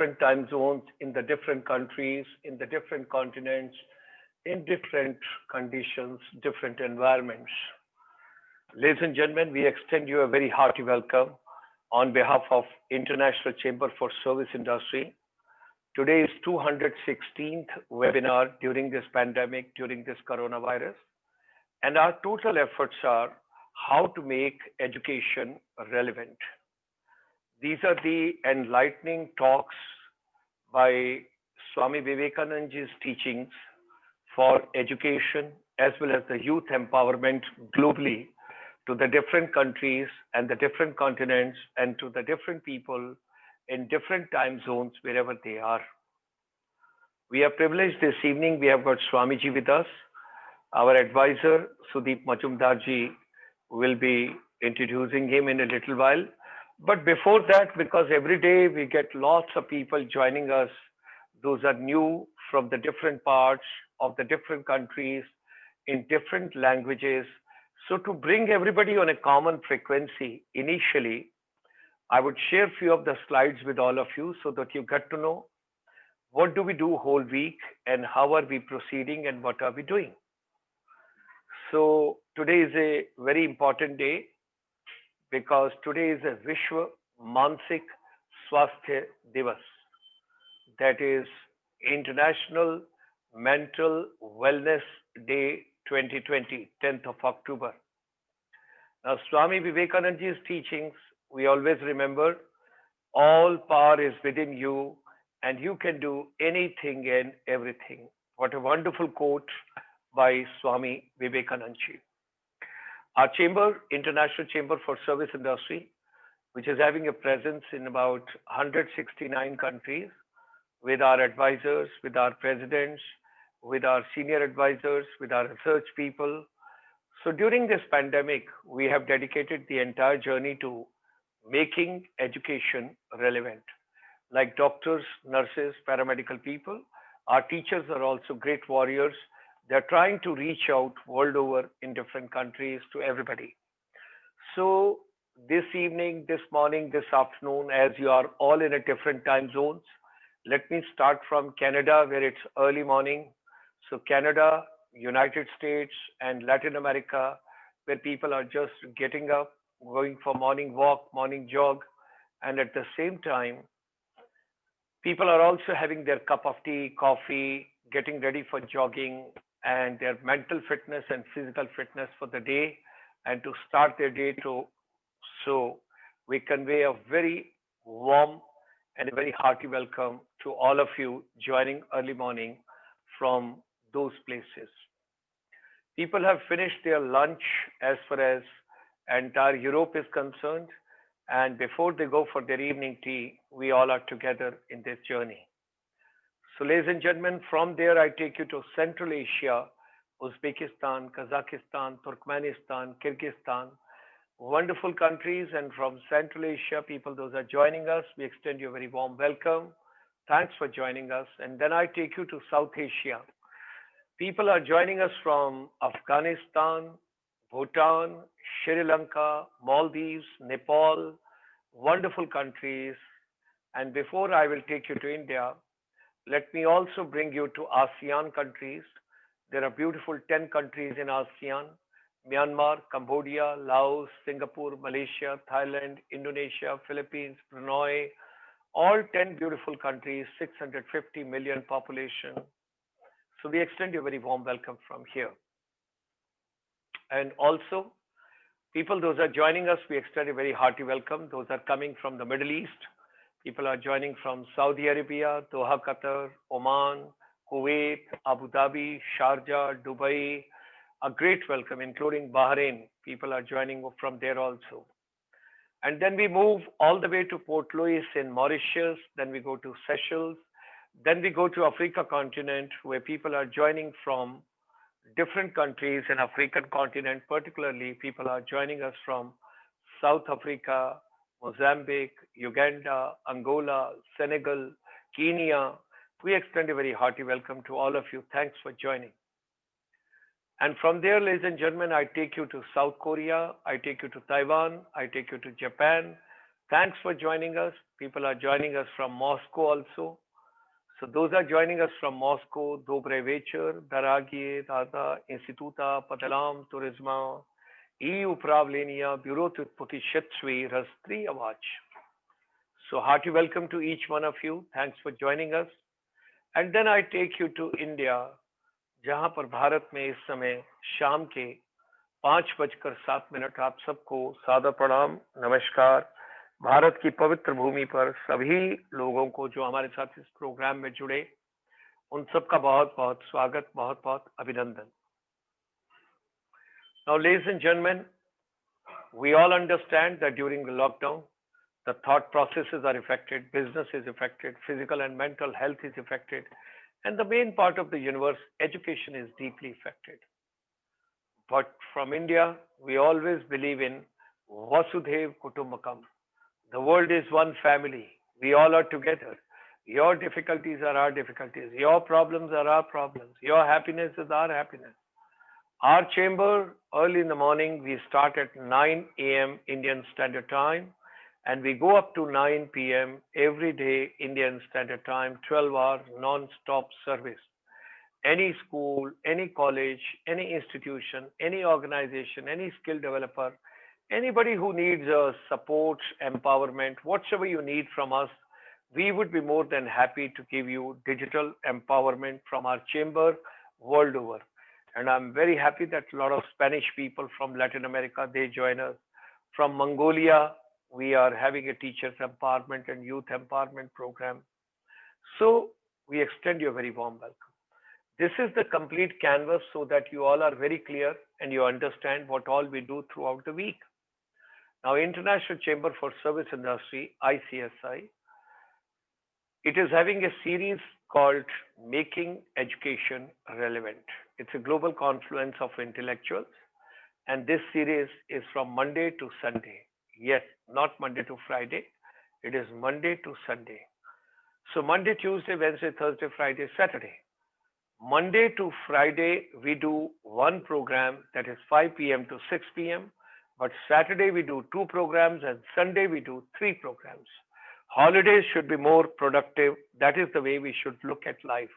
different time zones, in the different countries, in the different continents, in different conditions, different environments. Ladies and gentlemen, we extend you a very hearty welcome on behalf of International Chamber for Service Industry. Today is 216th webinar during this pandemic, during this coronavirus. And our total efforts are how to make education relevant. These are the enlightening talks by Swami Vivekananda's teachings for education as well as the youth empowerment globally to the different countries and the different continents and to the different people in different time zones wherever they are. We are privileged this evening. We have got Swamiji with us. Our advisor, Sudeep Majumdarji, will be introducing him in a little while. But before that, because every day we get lots of people joining us, those are new from the different parts of the different countries in different languages. So to bring everybody on a common frequency, initially, I would share a few of the slides with all of you so that you get to know what do we do whole week and how are we proceeding and what are we doing. So today is a very important day because today is a Vishwa Mansik Swasthya Divas. That is International Mental Wellness Day 2020, 10th of October. Now, Swami Vivekananda's teachings, we always remember, all power is within you and you can do anything and everything. What a wonderful quote by Swami Vivekananda. Our chamber, International Chamber for Service Industry, which is having a presence in about 169 countries, with our advisors, with our presidents, with our senior advisors, with our research people. So during this pandemic, we have dedicated the entire journey to making education relevant. Like doctors, nurses, paramedical people, our teachers are also great warriors. They're trying to reach out world over in different countries to everybody. So this evening, this morning, this afternoon, as you are all in a different time zones, let me start from Canada, where it's early morning. So Canada, United States, and Latin America, where people are just getting up, going for morning walk, morning jog, and at the same time, people are also having their cup of tea, coffee, getting ready for jogging, and their mental fitness and physical fitness for the day and to start their day to. So we convey a very warm and a very hearty welcome to all of you joining early morning from those places. People have finished their lunch as far as entire Europe is concerned, and before they go for their evening tea, we all are together in this journey. So ladies and gentlemen, from there I take you to Central Asia, Uzbekistan, Kazakhstan, Turkmenistan, Kyrgyzstan, wonderful countries. And from Central Asia, people, those are joining us, we extend you a very warm welcome. Thanks for joining us. And then I take you to South Asia. People are joining us from Afghanistan, Bhutan, Sri Lanka, Maldives, Nepal, wonderful countries. And before I will take you to India, let me also bring you to ASEAN countries. There are beautiful 10 countries in ASEAN: Myanmar, Cambodia, Laos, Singapore, Malaysia, Thailand, Indonesia, Philippines, Brunei, all 10 beautiful countries, 650 million population. So we extend you a very warm welcome from here. And also, people, those are joining us, we extend a very hearty welcome. Those are coming from the Middle East. People are joining from Saudi Arabia, Doha, Qatar, Oman, Kuwait, Abu Dhabi, Sharjah, Dubai. A great welcome, including Bahrain. People are joining from there also. And then we move all the way to Port Louis in Mauritius. Then we go to Seychelles. Then we go to Africa continent, where people are joining from different countries in African continent. Particularly, people are joining us from South Africa, Mozambique, Uganda, Angola, Senegal, Kenya. We extend a very hearty welcome to all of you. Thanks for joining. And from there, ladies and gentlemen, I take you to South Korea, I take you to Taiwan, I take you to Japan, Thanks for joining us. People are joining us from Moscow also. So those are joining us from Moscow. Dobre večer, daragie Tata, Instituta Patalam Turizma и управления Бюро путешествий Растриявач. So hearty welcome to each one of you. Thanks for joining us. And then I take you to India, जहां पर भारत में इस समय शाम के 5:07 आप सबको सादर प्रणाम, नमस्कार। भारत की पवित्र भूमि पर सभी लोगों को जो हमारे साथ इस प्रोग्राम में जुड़े, उन सबका बहुत बहुत स्वागत, बहुत बहुत अभिनंदन। Now, ladies and gentlemen, we all understand that during the lockdown, the thought processes are affected, business is affected, physical and mental health is affected, and the main part of the universe, education, is deeply affected. But from India, we always believe in Vasudhaiv Kutumbakam. The world is one family. We all are together. Your difficulties are our difficulties. Your problems are our problems. Your happiness is our happiness. Our chamber, early in the morning, we start at 9 a.m. Indian Standard Time, and we go up to 9 p.m. every day Indian Standard Time, 12-hour non-stop service. Any school, any college, any institution, any organization, any skill developer, anybody who needs support, empowerment, whatever you need from us, we would be more than happy to give you digital empowerment from our chamber world over. And I'm very happy that a lot of Spanish people from Latin America, they join us. From Mongolia, we are having a teachers empowerment and youth empowerment program. So we extend you a very warm welcome. This is the complete canvas so that you all are very clear and you understand what all we do throughout the week. Now, International Chamber for Service Industry, ICSI, it is having a series called Making Education Relevant. It's a global confluence of intellectuals, and this series is from Monday to Sunday. Yes, not Monday to Friday. It is Monday to Sunday. So Monday, Tuesday, Wednesday, Thursday, Friday, Saturday. Monday to Friday, we do one program, that is 5 p.m. to 6 p.m. But Saturday, we do two programs, and Sunday, we do three programs. Holidays should be more productive. That is the way we should look at life.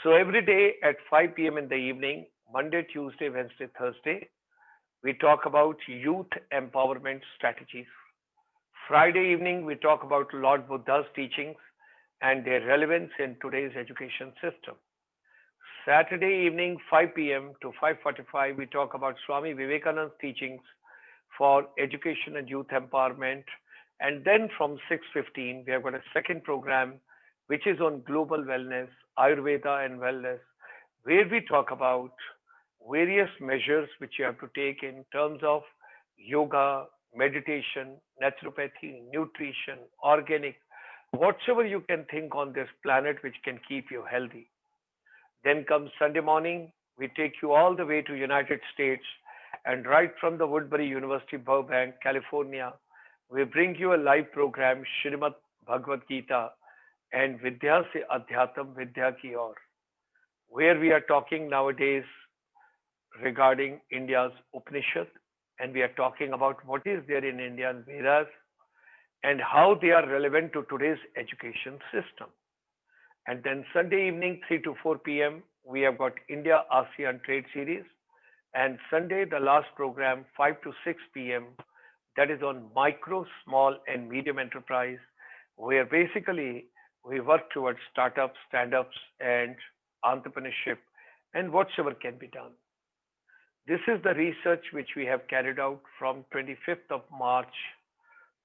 So every day at 5 p.m. in the evening, Monday, Tuesday, Wednesday, Thursday, we talk about youth empowerment strategies. Friday evening, we talk about Lord Buddha's teachings and their relevance in today's education system. Saturday evening, 5 p.m. to 5:45, we talk about Swami Vivekananda's teachings for education and youth empowerment. And then from 6:15, we have got a second program, which is on global wellness, Ayurveda and wellness, where we talk about various measures which you have to take in terms of yoga, meditation, naturopathy, nutrition, organic, whatever you can think on this planet which can keep you healthy. Then comes Sunday morning, we take you all the way to United States, and right from the Woodbury University, Burbank, California, we bring you a live program, Shrimad Bhagavad Gita and Vidya se Adhyatam Vidya ki Aur, where we are talking nowadays regarding India's Upanishad, and we are talking about what is there in Indian Vedas and how they are relevant to today's education system. And then Sunday evening, 3 to 4 p.m., we have got India ASEAN Trade Series. And Sunday, the last program, 5 to 6 p.m., that is on micro, small, and medium enterprise, where basically we work towards startups, stand-ups, and entrepreneurship, and whatsoever can be done. This is the research which we have carried out from 25th of March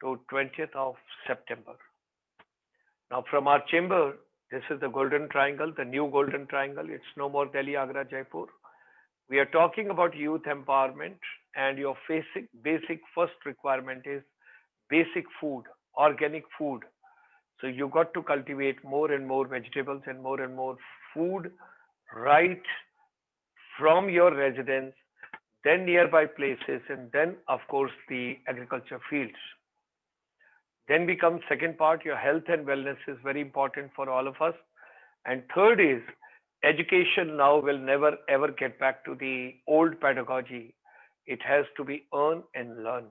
to 20th of September. Now, from our chamber, this is the Golden Triangle, the new Golden Triangle. It's no more Delhi, Agra, Jaipur. We are talking about youth empowerment, and your basic first requirement is basic food, organic food. So you got to cultivate more and more vegetables and more food right from your residence, then nearby places, and then of course the agriculture fields. Then becomes second part, your health and wellness is very important for all of us. And third is education now will never ever get back to the old pedagogy. It has to be earn and learn.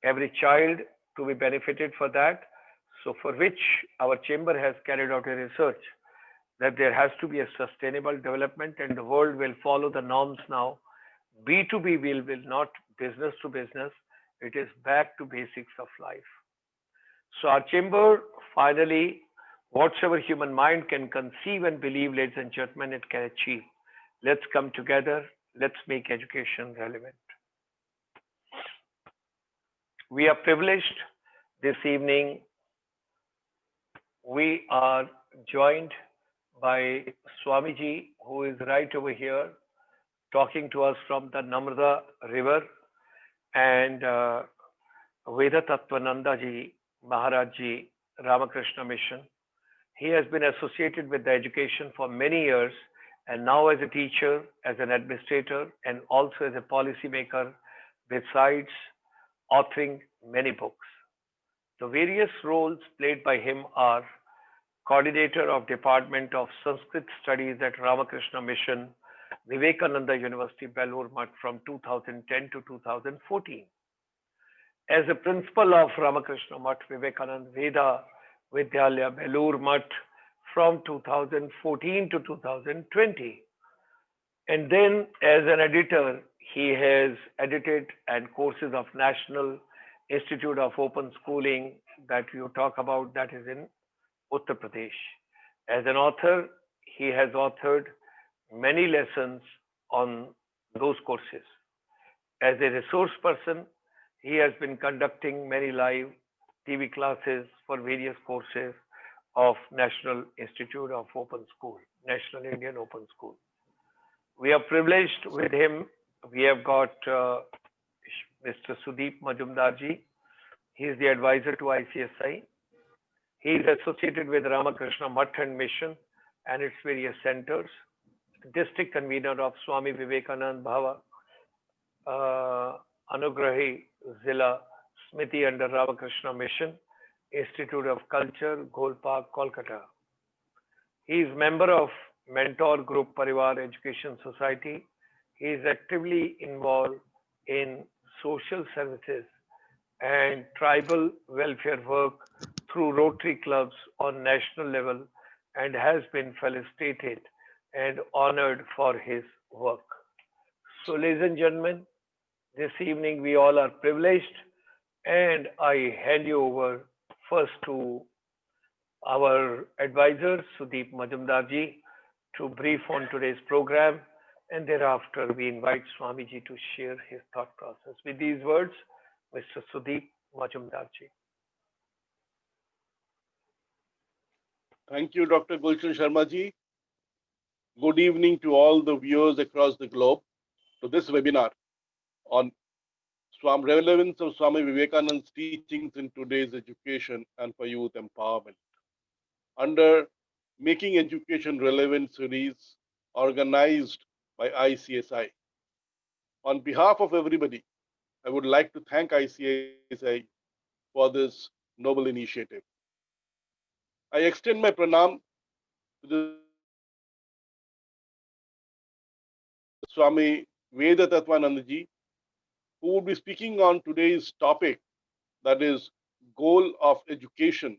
Every child to be benefited for that. So for which our chamber has carried out a research that there has to be a sustainable development and the world will follow the norms now. B2B will not business to business. It is back to basics of life. So our chamber finally, whatsoever human mind can conceive and believe, ladies and gentlemen, it can achieve. Let's come together. Let's make education relevant. We are privileged this evening. We are joined by Swamiji, who is right over here, talking to us from the Namrata River, and Vedatattvananda ji, Maharaj ji, Ramakrishna Mission. He has been associated with the education for many years, and now as a teacher, as an administrator, and also as a policy maker, besides authoring many books. The various roles played by him are coordinator of Department of Sanskrit Studies at Ramakrishna Mission, Vivekananda University, Belur Math from 2010 to 2014. As a principal of Ramakrishna Math, Vivekananda Veda, Vidyalaya, Belur Math from 2014 to 2020. And then as an editor, he has edited and courses of National Institute of Open Schooling that you talk about, that is in Uttar Pradesh. As an author, he has authored many lessons on those courses. As a resource person, he has been conducting many live TV classes for various courses of National Institute of Open School, National Indian Open School. We are privileged with him. We have got Mr. Sudeep Majumdarji. He is the advisor to ICSI. He is associated with Ramakrishna Math and Mission and its various centers. District convener of Swami Vivekananda Bhava, Anugrahi Zilla Smiti under Ramakrishna Mission, Institute of Culture, Gol Park, Kolkata. He is member of Mentor Group Parivar Education Society. He is actively involved in social services and tribal welfare work through Rotary clubs on national level and has been felicitated and honored for his work. So, ladies and gentlemen, this evening we all are privileged, and I hand you over first to our advisor, Sudeep Majumdarji, to brief on today's program, and thereafter we invite Swamiji to share his thought process. With these words, Mr. Sudeep Majumdarji. Thank you, Dr. Gulshan Sharma ji. Good evening to all the viewers across the globe to this webinar on relevance of Swami Vivekananda's teachings in today's education and for youth empowerment. Under Making Education Relevant series organized by ICSI. On behalf of everybody, I would like to thank ICSI for this noble initiative. I extend my pranam to the Swami Vedatattvananda ji, who will be speaking on today's topic, that is goal of education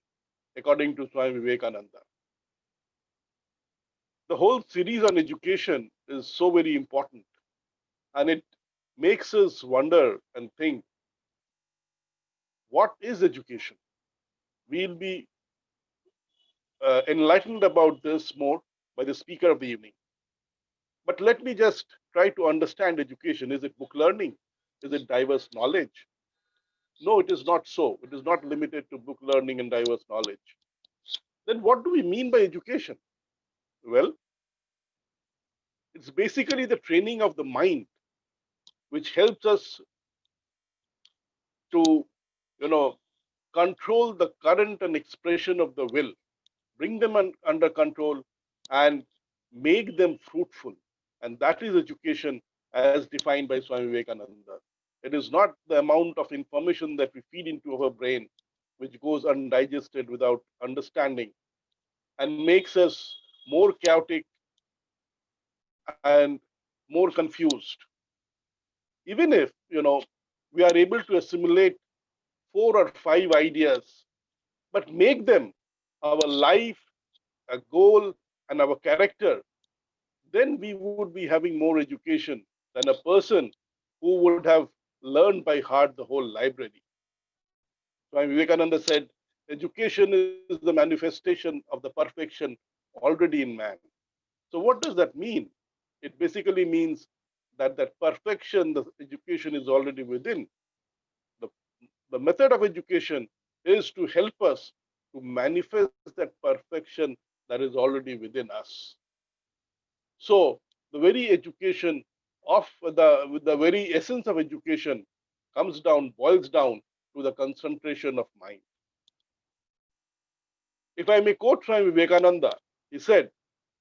according to Swami Vivekananda. The whole series on education is so very important, and it makes us wonder and think, what is education? We'll be enlightened about this more by the speaker of the evening. But let me just try to understand education. Is it book learning? Is it diverse knowledge? No, it is not so. It is not limited to book learning and diverse knowledge. Then what do we mean by education? Well, it's basically the training of the mind, which helps us to, control the current and expression of the will, bring them under control and make them fruitful. And that is education as defined by Swami Vivekananda. It is not the amount of information that we feed into our brain, which goes undigested without understanding and makes us more chaotic and more confused. Even if, we are able to assimilate 4 or 5 ideas, but make them our life, a goal, and our character, then we would be having more education than a person who would have learned by heart the whole library. Swami Vivekananda said, education is the manifestation of the perfection already in man. So what does that mean? It basically means that that perfection, the education is already within. The, the method of education is to help us to manifest that perfection that is already within us. So the very education of the very essence of education comes down, boils down to the concentration of mind. If I may quote Swami Vivekananda, he said,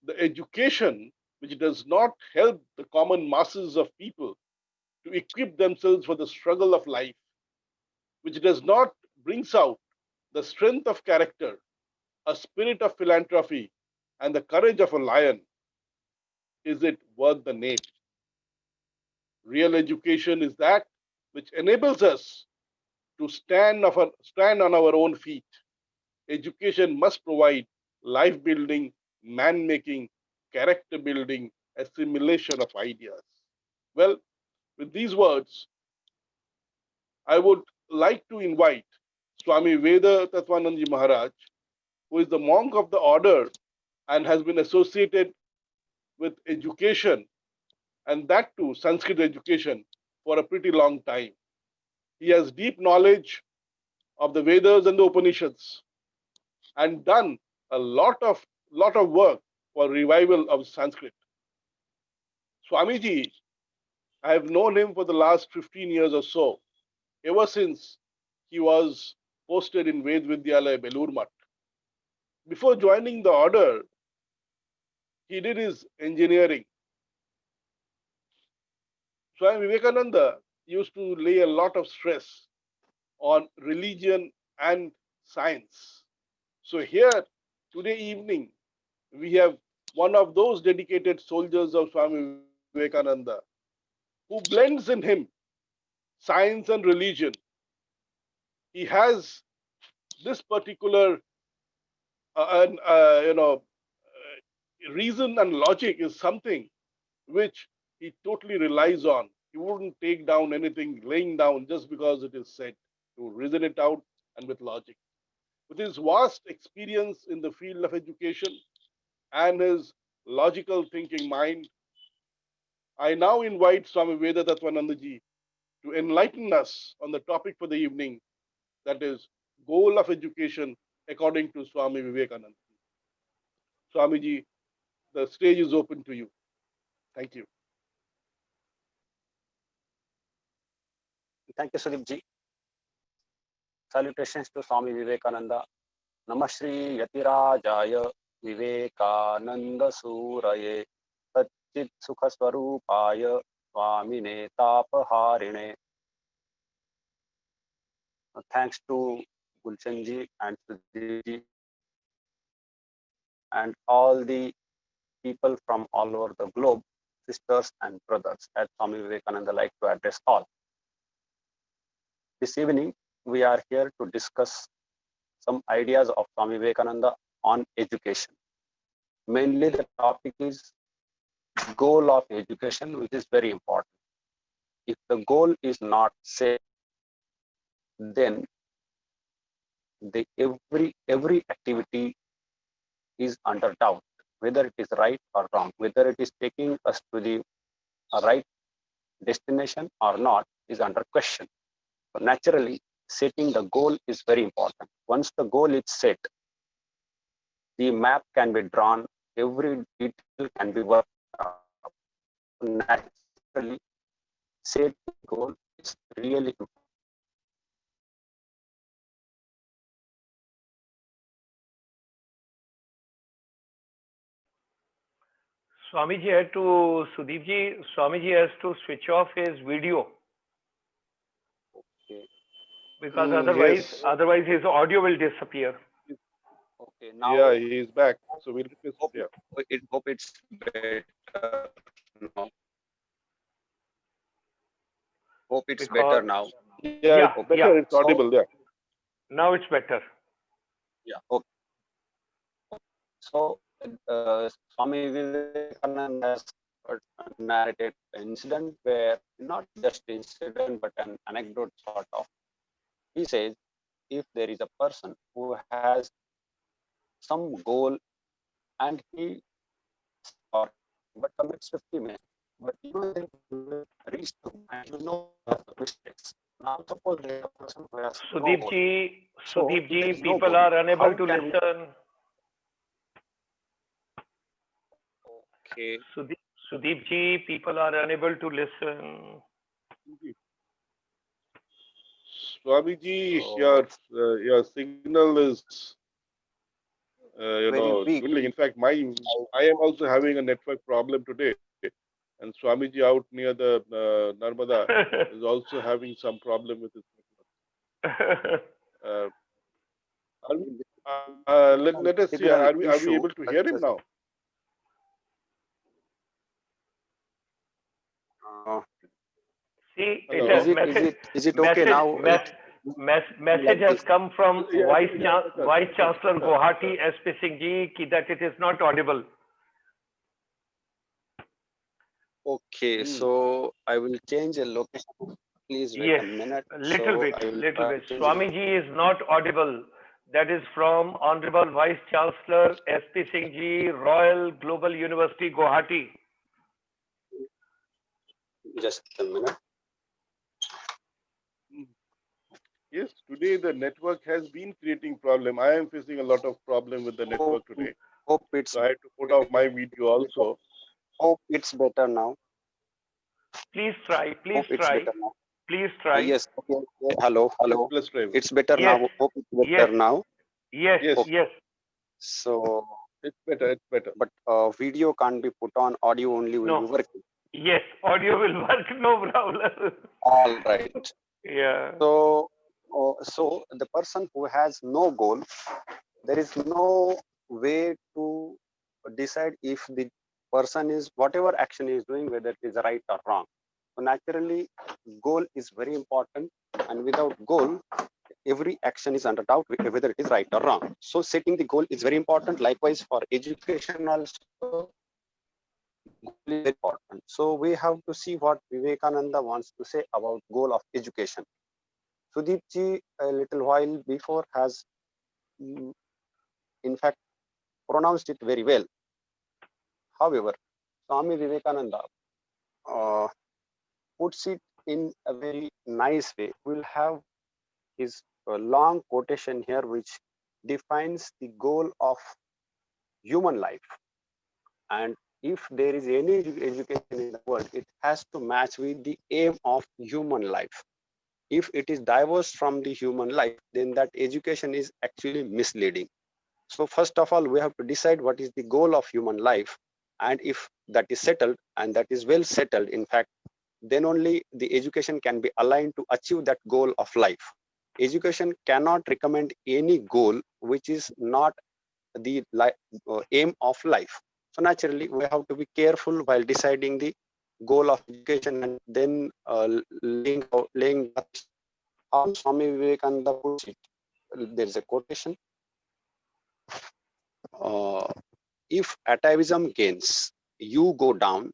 the education which does not help the common masses of people to equip themselves for the struggle of life, which does not brings out the strength of character, a spirit of philanthropy, and the courage of a lion, is it worth the name? Real education is that which enables us to stand on our own feet. Education must provide life building, man making, character building, assimilation of ideas. Well, with these words, I would like to invite Swami Vedatattvananda Maharaj, who is the monk of the order and has been associated with education, and that too Sanskrit education, for a pretty long time. He has deep knowledge of the Vedas and the Upanishads and done a lot of work for revival of Sanskrit. Swamiji, I have known him for the last 15 years or so, ever since he was posted in Vidyalaya, Belur Math. Before joining the order, he did his engineering. Swami Vivekananda used to lay a lot of stress on religion and science. So here, today evening, we have one of those dedicated soldiers of Swami Vivekananda who blends in him science and religion. He has this particular, reason and logic is something which he totally relies on. He wouldn't take down anything laying down just because it is said. He would reason it out and with logic. With his vast experience in the field of education and his logical thinking mind, I now invite Swami Vedatattvananda ji to enlighten us on the topic for the evening, that is, goal of education according to Swami Vivekananda. Swamiji, the stage is open to you. Thank you. Thank you, Sudipji. Salutations to Swami Vivekananda. Namashri Yatirajaya Vivekananda Suraye Satchit Sukha Swarupaya Swamine Tapaharine. Thanks to Gulchanji and Sudipji and all the people from all over the globe, sisters and brothers, as Swami Vivekananda like to address all. This evening, we are here to discuss some ideas of Swami Vivekananda on education. Mainly the topic is goal of education, which is very important. If the goal is not set, then every activity is under doubt, whether it is right or wrong, whether it is taking us to the right destination or not is under question. So naturally, setting the goal is very important. Once the goal is set, the map can be drawn, every detail can be worked out. Naturally, setting the goal is really important. Swamiji had to, Sudeepji, Swamiji has to switch off his video Okay. because Yes. otherwise his audio will disappear. Okay. Now, Yeah, he is back. So we'll request. hope, Yeah. hope it's better now. Hope it's better Because now. Yeah, it's better. yeah. It's audible. Yeah. Now it's better. Yeah. Okay. So, Swami Vivekananda has narrated an incident where not just incident but an anecdote sort of. He says, if there is a person who has some goal and he or but commits 50 minutes, but you know that you will reach to and you know the mistakes. Now suppose there is a person who has no goal. So if there is no People goal, are unable how to can we? listen. Okay. Sudeep ji, people are unable to listen. Swamiji, So your signal is very weak. dwindling. In fact, I am also having a network problem today, and Swamiji out near the Narmada is also having some problem with his network. Let us see. Signal Are we issue. able to hear him now? Uh, See, Hello. is it okay now? Message has come from Yeah, Vice Chancellor better. Guwahati SP Singh ji that it is not audible. Okay, so I will change a location. Please wait Yes, a minute. little So bit, I will little bit. change it. Swamiji is not audible. That is from Honorable Vice Chancellor SP Singh ji, Royal Global University, Guwahati. Just a minute. Yes, today the network has been creating problem. I am facing a lot of problem with the network today. Hope it's. So I had to put off my video also. Hope it's better now. Please try. Please Hope it's try. better now. Please try. Yes. Okay. Hello. Let's try. It's better Yes. now. Hope it's better Yes. now. Yes. Yes. Yes. So It's better. but video can't be put on. Audio only will be working. Yes, audio will work. No problem. All right. Yeah. So the person who has no goal, there is no way to decide if the person is whatever action he is doing, whether it is right or wrong. So naturally, goal is very important, and without goal, every action is under doubt whether it is right or wrong. So setting the goal is very important. Likewise for education also, goal is very important. So we have to see what Vivekananda wants to say about goal of education. Sudeep ji, a little while before, has in fact pronounced it very well. However, Swami Vivekananda puts it in a very nice way. We'll have his long quotation here, which defines the goal of human life. And if there is any education in the world, it has to match with the aim of human life. If it is diverse from the human life, then that education is actually misleading. So first of all, we have to decide what is the goal of human life. And if that is settled, and that is well settled, in fact, then only the education can be aligned to achieve that goal of life. Education cannot recommend any goal which is not the aim of life. So naturally, we have to be careful while deciding the goal of education, and then laying how Swami Vivekananda puts it. There is a quotation. If atavism gains, you go down.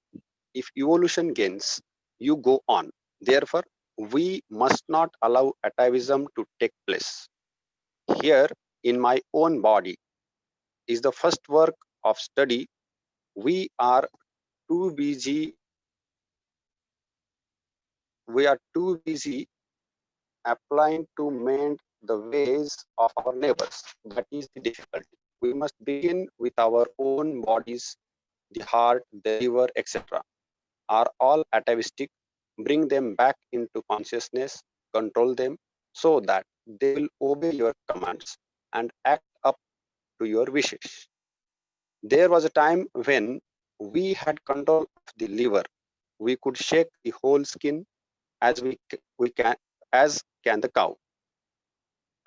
If evolution gains, you go on. Therefore, we must not allow atavism to take place. Here, in my own body, is the first work of study. We are too busy. We are too busy applying to mend the ways of our neighbors. That is the difficulty. We must begin with our own bodies. The heart, the liver, etc. are all atavistic. Bring them back into consciousness, control them so that they will obey your commands and act up to your wishes. There was a time when we had control of the liver. We could shake the whole skin as as can the cow.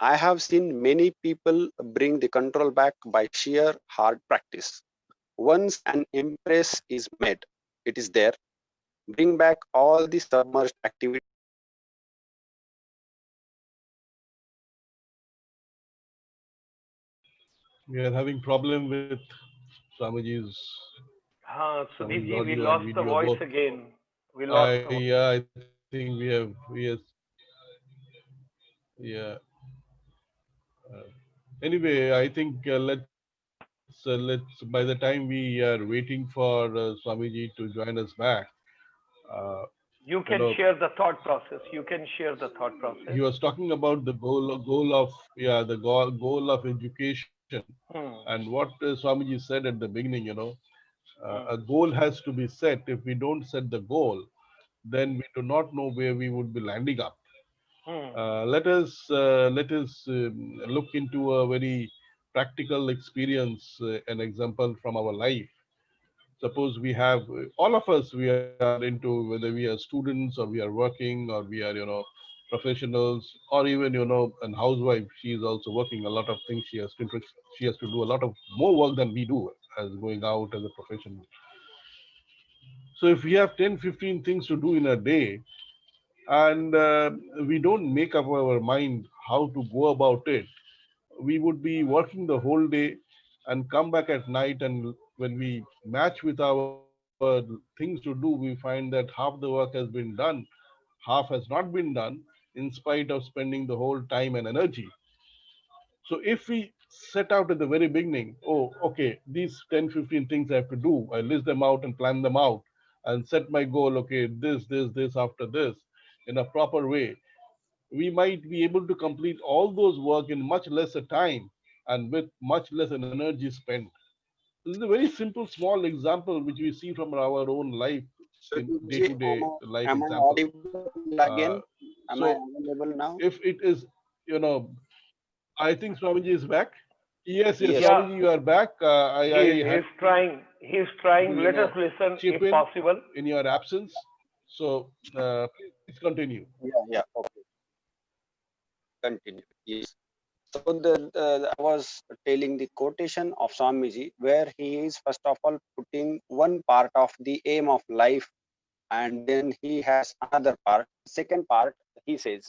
I have seen many people bring the control back by sheer hard practice. Once an impress is made, it is there. Bring back all the submerged activity We are having problem with Swamiji's Swamiji's Sudhiji, we audio and lost the video voice both. again. We lost the voice. I think we have yeah. Anyway, I think let's by the time we are waiting for Swamiji to join us back, uh, you You know, can share the thought process. You can share the thought he process. was talking about the goal of the goal of education Hmm. and what Swamiji said at the beginning. A Hmm. goal has to be set. If we don't set the goal, then we do not know where we would be landing up. Hmm. Let us look into a very practical experience, an example from our life. Suppose we have all of us, we are into, whether we are students or we are working or we are professionals, or even an housewife. She is also working a lot of things. She has to do a lot of more work than we do as going out as a professional. So if we have 10, 15 things to do in a day, and we don't make up our mind how to go about it, we would be working the whole day and come back at night, and when we match with our things to do, we find that half the work has been done, half has not been done, in spite of spending the whole time and energy. So if we set out at the very beginning, oh, okay, these 10, 15 things I have to do, I list them out and plan them out and set my goal, okay, this after this, in a proper way, we might be able to complete all those work in much lesser time and with much less energy spent. This is a very simple, small example which we see from our own life, So, in Ji, day-to-day life am I example. audible again? Uh, Am I so available now? if it is, you know, I think Swamiji is back. Yes, yes, Yes. Yeah, Swamiji, you are back. I he's had trying. He's to, trying. Let us listen chip if in possible. in your absence. So please continue. Yeah, yeah. Okay. Continue. Yes. So I was telling the quotation of Swamiji, where he is first of all putting one part of the aim of life, and then he has another part. Second part, he says,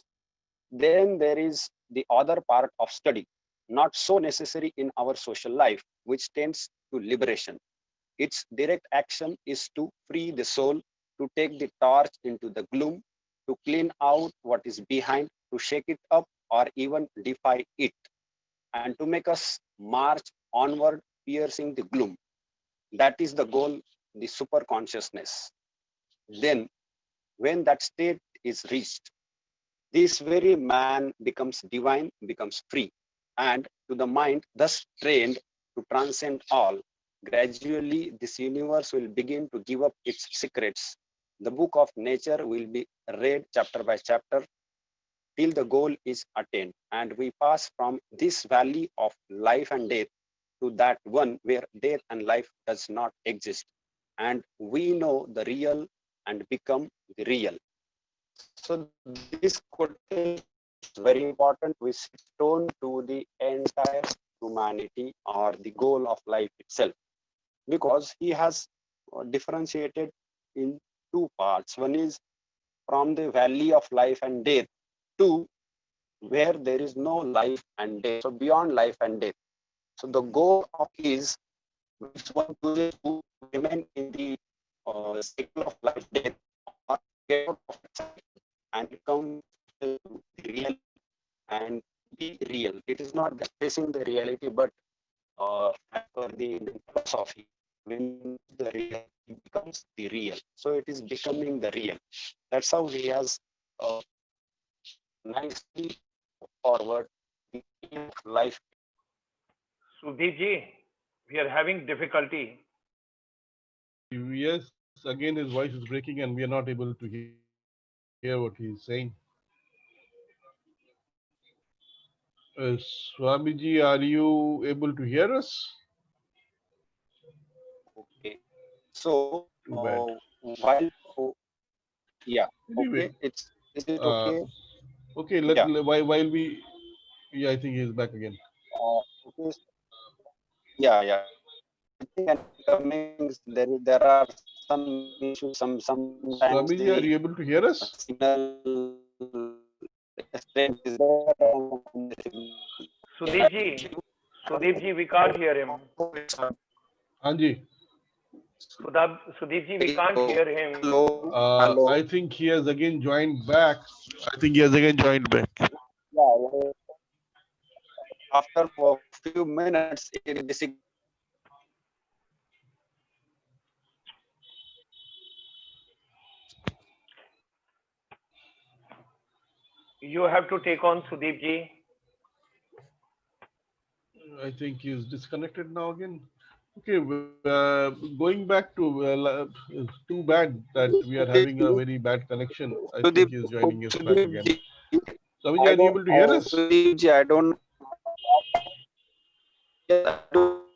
then there is the other part of study, not so necessary in our social life, which tends to liberation. Its direct action is to free the soul, to take the torch into the gloom, to clean out what is behind, to shake it up or even defy it, and to make us march onward, piercing the gloom. That is the goal, the super consciousness. Then, when that state is reached, this very man becomes divine, becomes free, and to the mind thus trained to transcend all, gradually this universe will begin to give up its secrets. The book of nature will be read chapter by chapter till the goal is attained, and we pass from this valley of life and death to that one where death and life does not exist, and we know the real and become the real. So this quotation is very important, which sets tone to the entire humanity or the goal of life itself, because he has differentiated in two parts. One is from the valley of life and death to where there is no life and death, so beyond life and death. So the goal of is, which one chooses to remain in the cycle of life death, or get out of the cycle and come to the real and be real. It is not just facing the reality, but as per the Indian philosophy, when you know the real, it becomes the real. So it is becoming the real. That's how he has uh, nicely forward the aim of life. Sudhiji, we are having difficulty. Yes, again his voice is breaking and we are not able to hear what he is saying. Swamiji, are you able to hear us? Okay. So Too bad. while yeah, Anyway, okay. It's is it uh, okay? okay. Yeah. While we, yeah, I think he's back again. Okay. Yeah, yeah. I think the network makes there are some issues. Sometimes the Swamiji, are you able to hear us? signal strength is there, and sometimes the signal. Sudhiji, Sudeep ji, we can't hear him. Anji. Sudeep ji, we can't hear him. Hello. I think he has again joined back. Yeah, after a few minutes, it basically You have to take on Sudeep ji. I think he's disconnected now again. Okay, going back to it's too bad that we are having a very bad connection. I think he's joining us back again. Swamiji, are you able to hear us? I don't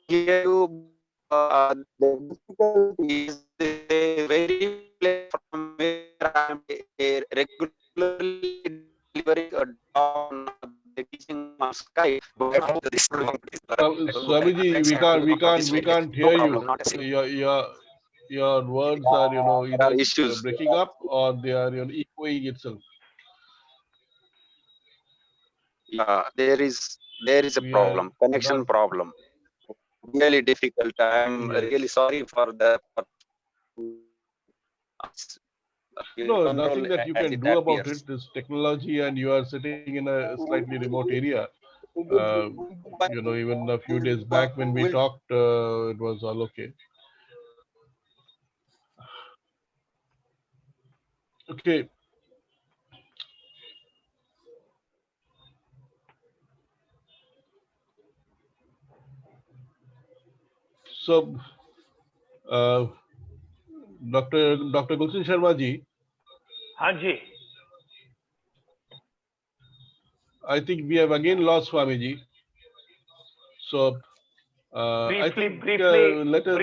hear you. The difficulty is very from where I'm regularly delivering a down the teaching on Skype. Swamiji, we can't hear you. Your words are either issues. breaking up or they are echoing itself. Yeah, there is a We are problem, connection not. problem. Really difficult. I'm Yes. really sorry for the. No, Control nothing that you as can it do about it. appears. This technology, and you are sitting in a slightly remote area. Uh, even a few days back when we talked, it was all okay. Okay. So, uh, Dr. Gulshan Sharma ji, Hanji. I think we have again lost Swamiji. So, I Briefly, think let us.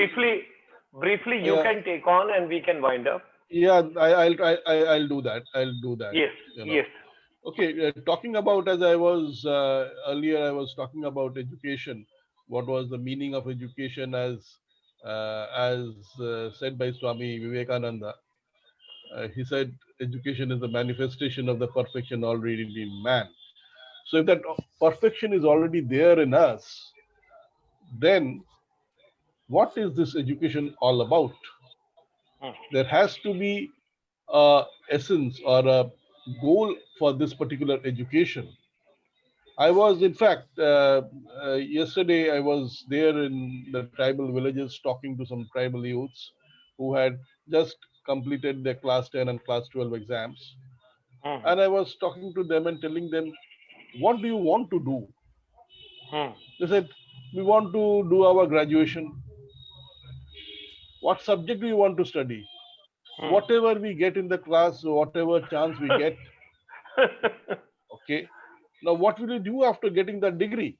briefly, you Yeah, can take on and we can wind up. yeah. I'll do that. I'll do that. Yes, yes. Okay. Talking about, as I was earlier, I was talking about education. What was the meaning of education as said by Swami Vivekananda? He said, education is the manifestation of the perfection already in man. So, if that perfection is already there in us, then what is this education all about? There has to be a essence or a goal for this particular education. I was, in fact, yesterday I was there in the tribal villages talking to some tribal youths who had just completed their class 10 and class 12 exams. And I was talking to them and telling them, what do you want to do? They said, we want to do our graduation. What subject do you want to study? Whatever we get in the class, whatever chance we get. Okay. Now, what will you do after getting that degree?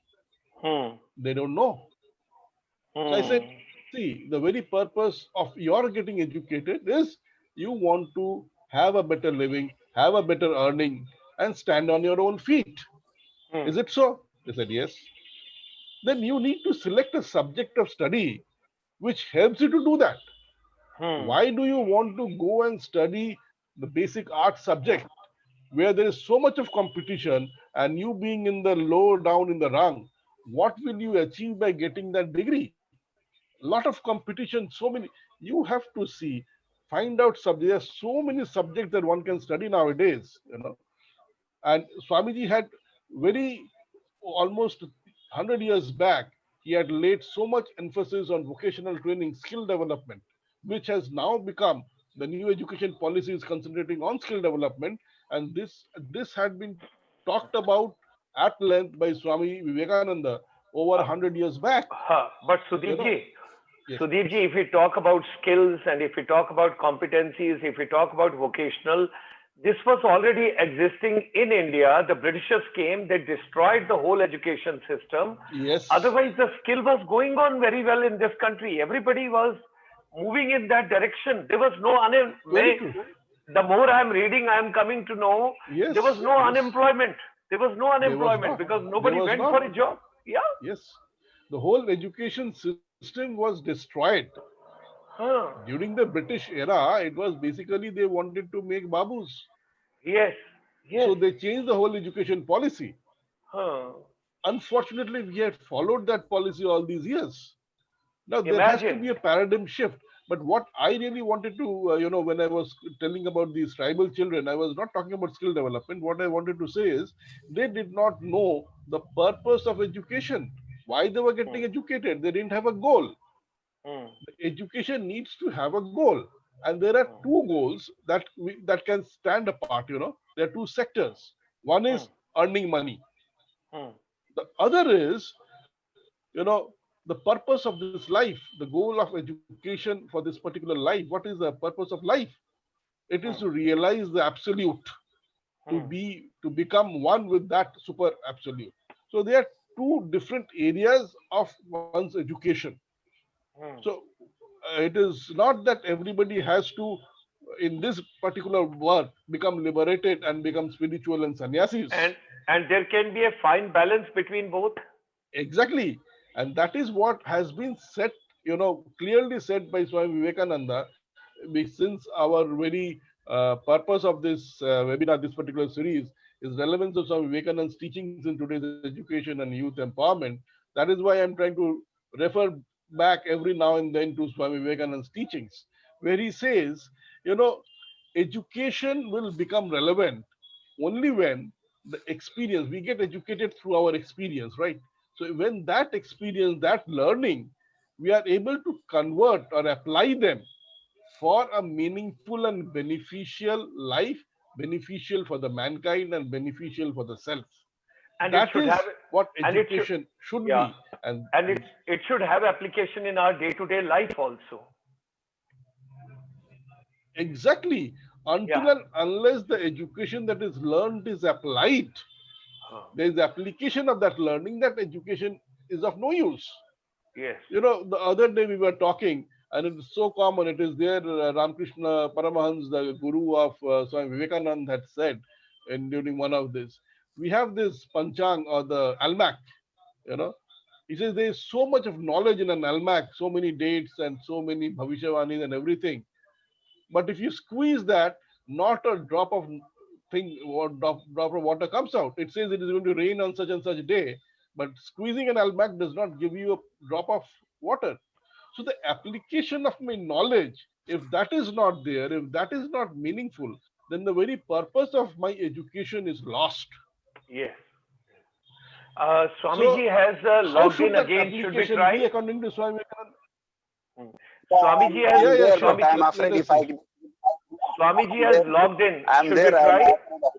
They don't know. So I said, see, the very purpose of your getting educated is you want to have a better living, have a better earning, and stand on your own feet. Is it so? They said, yes. Then you need to select a subject of study which helps you to do that. Why do you want to go and study the basic art subject where there is so much of competition and you being in the low down in the rung? What will you achieve by getting that degree? Lot of competition, so many. You have to see, find out subjects. There are so many subjects that one can study nowadays. And Swamiji had very almost 100 years back, he had laid so much emphasis on vocational training, skill development, which has now become the new education policy is concentrating on skill development. And this had been talked about at length by Swami Vivekananda over 100 years back. But You know, yes. Sudeep ji, if we talk about skills and if we talk about competencies, if we talk about vocational, this was already existing in India. The Britishers came, they destroyed the whole education system. Yes. Otherwise, the skill was going on very well in this country. Everybody was moving in that direction. There was no the more I'm reading, I'm coming to know there was no unemployment. There was no unemployment because nobody went for a job. Yeah. Yes. The whole education system was destroyed. During the British era, it was basically they wanted to make babus. Yes. So they changed the whole education policy. unfortunately, we had followed that policy all these years. Now there has to be Imagine. a paradigm shift. But what I really wanted to, when I was telling about these tribal children, I was not talking about skill development. What I wanted to say is they did not know the purpose of education, why they were getting Hmm. educated. They didn't have a goal. Hmm. Education needs to have a goal, and there are Hmm. two goals that can stand apart. There are two sectors. One Hmm. is earning money. Hmm. The other is, the purpose of this life, the goal of education for this particular life. What is the purpose of life? It is to Hmm. realize the absolute, Hmm. to become one with that super absolute. So there are two different areas of one's education. Hmm. So it is not that everybody has to, in this particular work, become liberated and become spiritual and sannyasis. And and there can be a fine balance between both. Exactly. And that is what has been said, clearly said by Swami Vivekananda. Since our very purpose of this webinar, this particular series, is relevance of Swami Vivekananda's teachings in today's education and youth empowerment. That is why I'm trying to refer back every now and then to Swami Vivekananda's teachings, where he says, you know, education will become relevant only when the experience, we get educated through our experience, right? So when that experience, that learning, we are able to convert or apply them for a meaningful and beneficial life, beneficial for the mankind and beneficial for the self. And it That should have is what and it should education should yeah, be. And and it should have application in our day-to-day life also. exactly, Yeah. until and unless the education that is learned is applied, Huh. there is application of that learning, that education is of no use. Yes. The other day we were talking, and it is so common. It is there. Ramakrishna Paramahans, the guru of Swami Vivekananda, had said, and during one of this, we have this panchang or the almanac. You know, he says there is so much of knowledge in an almanac, so many dates and so many bhavishavanis and everything. But if you squeeze that, not a drop of thing or drop of water comes out. It says it is going to rain on such and such day, but squeezing an almanac does not give you a drop of water. So the application of my knowledge, if that is not there, if that is not meaningful, then the very purpose of my education is lost. Yes. So Swamiji has how logged should in that again. Should we application be try? according to Swami Vivekananda? Hmm. Yeah, Swamiji has Yeah, I'm yeah, there, but sure. Swami I'm Let afraid us if I, see. Swamiji I'm has there, logged in. I'm Should we there. I'm try? afraid of,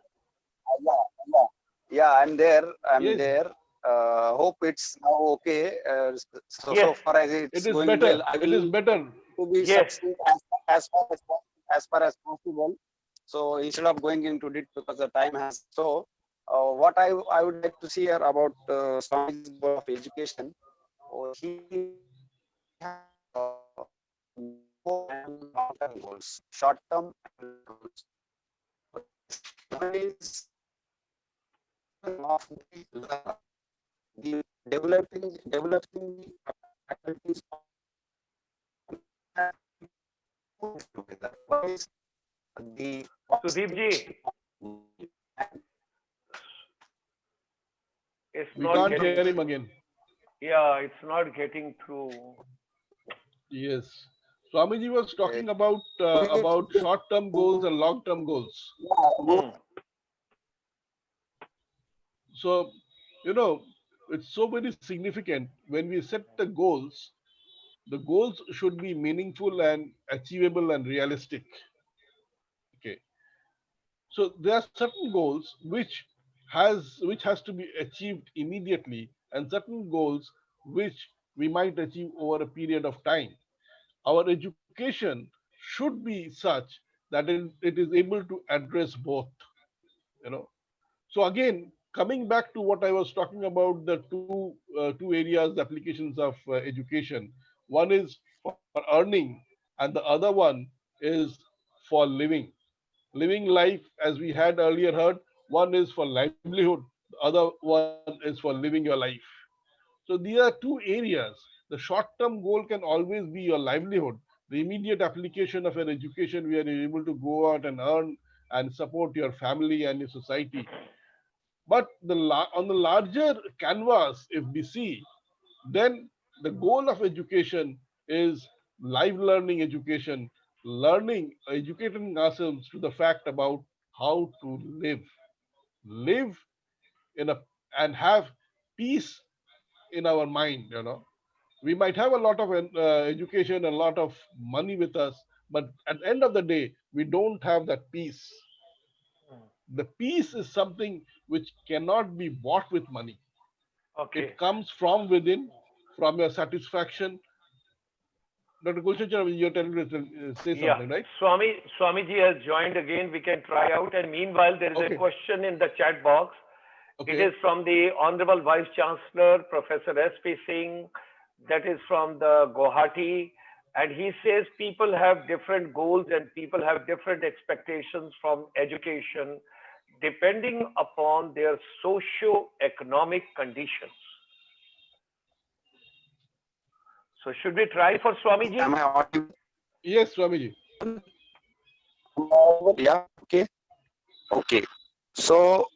yeah, yeah, yeah. I'm there. I'm Yes, there. Hope it's now okay. So Yes. far as it it's is going better. well, I It is will better. to be Yes. succeed as far as possible. So instead of going into it because the time has so. What I would like to see here about Swamiji's goal of education. He has both and long-term goals, short-term and long-term goals. One is of the learner, the developing the faculties of together. One is the Sudeep ji, and it's We not can't hear getting. him again. Yeah, it's not getting through. Yes. Swamiji was talking we about short-term goals and long-term goals. Hmm. So, you know, it's so very significant when we set the goals. The goals should be meaningful and achievable and realistic. Okay. So there are certain goals which has to be achieved immediately, and certain goals which we might achieve over a period of time. Our education should be such that it is able to address both. You know, so again, coming back to what I was talking about, the two areas, the applications of education. One is for earning, and the other one is for living life, as we had earlier heard. One is for livelihood, the other one is for living your life. So these are two areas. The short-term goal can always be your livelihood. The immediate application of an education where you're able to go out and earn and support your family and your society. But on the larger canvas, if we see, then the goal of education is live learning education, learning, educating ourselves to the fact about how to live in a and have peace in our mind. We might have a lot of education, a lot of money with us, but at the end of the day, we don't have that peace. The peace is something which cannot be bought with money. Okay. It comes from within, from your satisfaction. Dr. Gulshan, you're telling me to say Yeah. something, right? Swamiji has joined again. We can try out. And meanwhile, there is a Okay. question in the chat box. It Okay. is from the Honorable Vice Chancellor, Professor S.P. Singh. That is from the Guwahati. And he says people have different goals and people have different expectations from education depending upon their socio-economic conditions. So should we try for Swamiji? Am I audible? Yes, Swamiji. Yeah. Okay. Okay. So,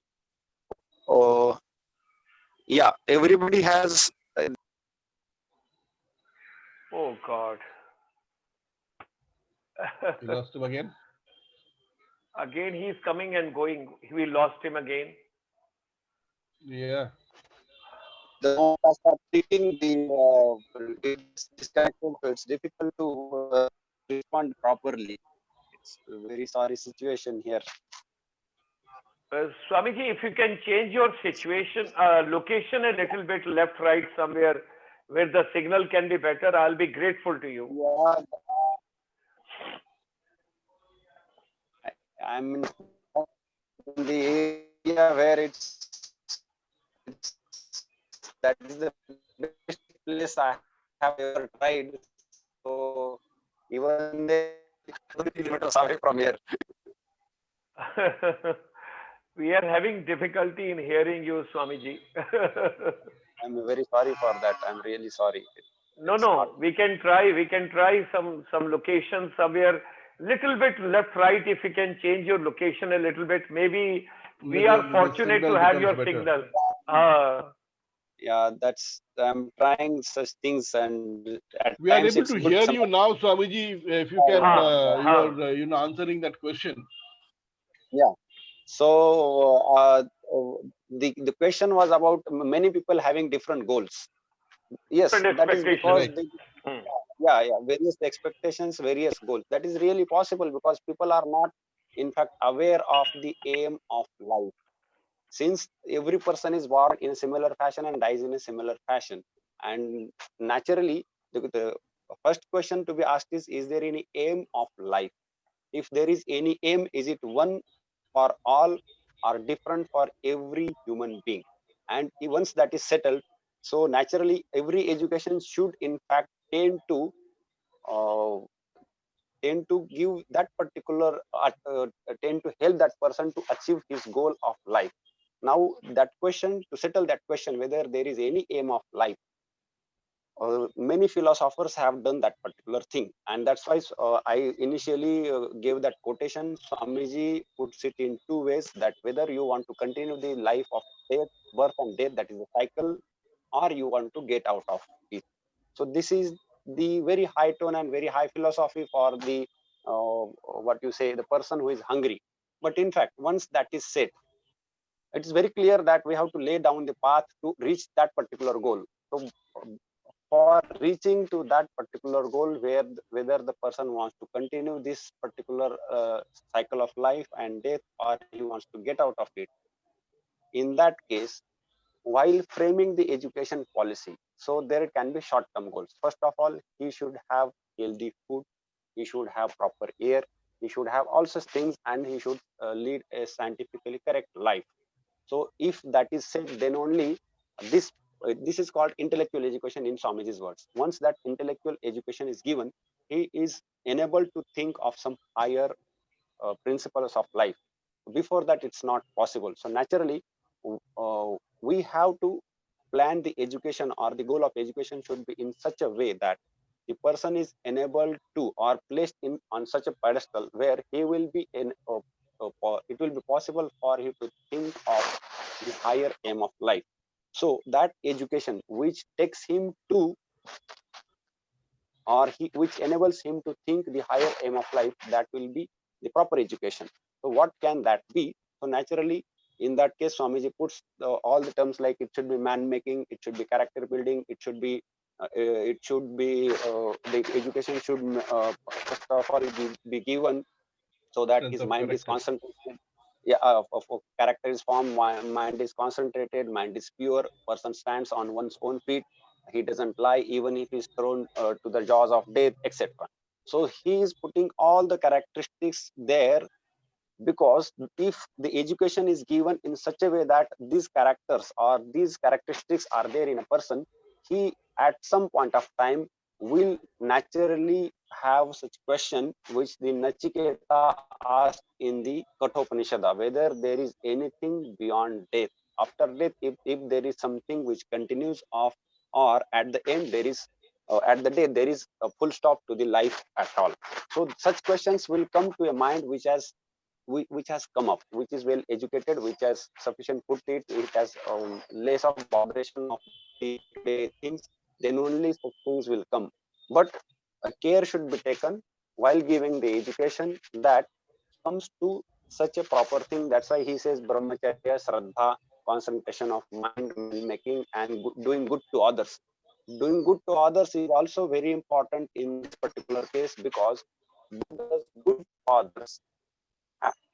yeah, everybody has. Oh God. You lost him again? Again, he's coming and going. We lost him again. Yeah. The moment I start speaking, it gets disconnected, so it's difficult to respond properly. It's a very sorry situation here. Swamiji, if you can change your situation, location a little bit left, right, somewhere where the signal can be better, I'll be grateful to you. Yeah, I'm in the area where that is the best place I have ever tried. So even there, 2 kilometers away from here. We are having difficulty in hearing you, Swamiji. I'm very sorry for that. I'm really sorry. No, we can try. We can try some location somewhere, little bit left, right. If you can change your location a little bit, maybe we are fortunate to have your signal. Yeah, I'm trying such things, and at We are times able it's to good. hear you now, Swamiji. If you can, you're answering that question. Yeah. So the question was about many people having different goals. Yes, Different that is because Right. various expectations, various goals. That is really possible because people are not, in fact, aware of the aim of life. Since every person is born in a similar fashion and dies in a similar fashion, and naturally, the first question to be asked is there any aim of life? If there is any aim, is it one for all or different for every human being? And once that is settled, so naturally every education should in fact uh, tend to give that particular tend to help that person to achieve his goal of life. Now that question, to settle that question whether there is any aim of life, many philosophers have done that particular thing, and that's why I initially gave that quotation. Swamiji puts it in two ways, that whether you want to continue the life of death, birth and death, that is the cycle, or you want to get out of it. So this is the very high tone and very high philosophy for the what you say, the person who is hungry. But in fact, once that is said, it is very clear that we have to lay down the path to reach that particular goal. So for reaching to that particular goal, whether the person wants to continue this particular cycle of life and death, or he wants to get out of it, in that case, while framing the education policy, so there can be short term goals. First of all, he should have healthy food, he should have proper air, he should have all such things, and he should lead a scientifically correct life. So if that is said, then only this is called intellectual education in Swamiji's words. Once that intellectual education is given, he is enabled to think of some higher principles of life. Before that, it's not possible. So naturally, we have to plan the education, or the goal of education should be in such a way that the person is enabled to, or placed in on such a pedestal where he will be in it will be possible for him to think of the higher aim of life. So that education which takes him to, or which enables him to think the higher aim of life, that will be the proper education. So what can that be? So naturally, in that case, Swamiji puts all the terms like it should be man making, it should be character building, it should be the education should first of all be given so that Strength his of mind is character. concentrated. Yeah, of character is formed, mind is concentrated, mind is pure, person stands on one's own feet, he doesn't lie even if he's thrown to the jaws of death, etc. So he is putting all the characteristics there, because if the education is given in such a way that these characters or these characteristics are there in a person, he at some point of time will naturally have such question which the Nachiketa asked in the Kathopanishada, whether there is anything beyond death. After death, if there is something which continues off, or at the end there is at the death there is a full stop to the life at all. So such questions will come to a mind which has come up, which is well educated, which has sufficient put it has less of botheration of the things, then only such things will come. But care should be taken while giving the education that comes to such a proper thing. That's why he says brahmacharya, shraddha, concentration of mind, making, and doing good to others. Doing good to others is also very important in this particular case, because does good to others,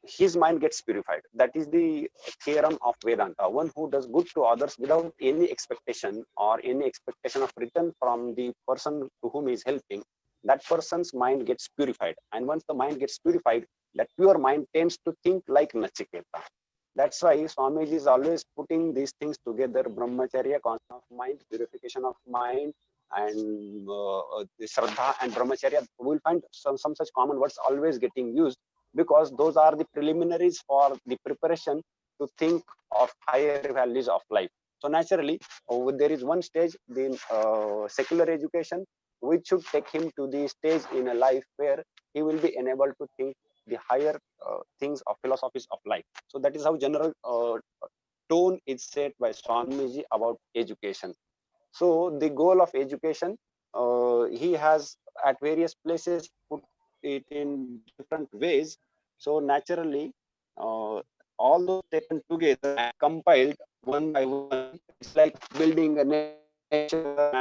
his mind gets purified. That is the theorem of Vedanta. One who does good to others without any expectation or any expectation of return from the person to whom he is helping, that person's mind gets purified. And once the mind gets purified, that pure mind tends to think like Nachiketa. That's why Swamiji is always putting these things together: brahmacharya, concentration of mind, purification of mind, and the shraddha and brahmacharya. We will find some such common words always getting used, because those are the preliminaries for the preparation to think of higher values of life. So naturally, there is one stage, the secular education, which should take him to the stage in a life where he will be enabled to think the higher things of philosophies of life. So that is how general tone is set by Swamiji about education. So the goal of education, he has at various places put it in different ways. So naturally, all those taken together and compiled one by one, it's like building a nature,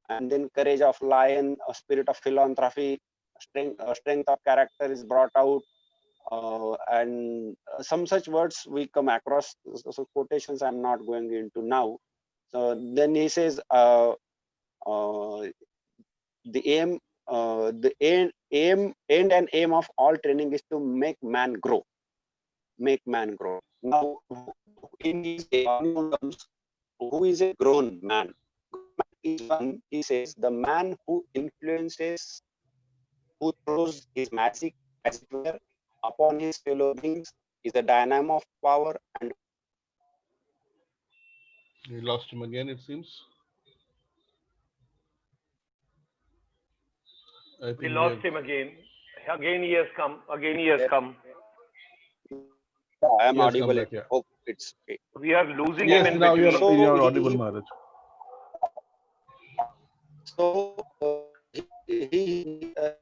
and then courage of lion, a spirit of philanthropy, strength of character is brought out, and some such words we come across. So quotations I'm not going into now. So then he says, the aim, end and aim of all training is to make man grow. Make man grow. Now, in his terms, who is a grown man? Is one, he says, the man who influences, who throws his magic, as it were, upon his fellow beings, is a dynamo of power and. We lost him again, it seems. I think We we lost have. him again. Again he has come. Again he has come. I am He has come audible. back, yeah. Hope it's okay. We are losing him Yes, in now you between. are audible, Maharaj. So he a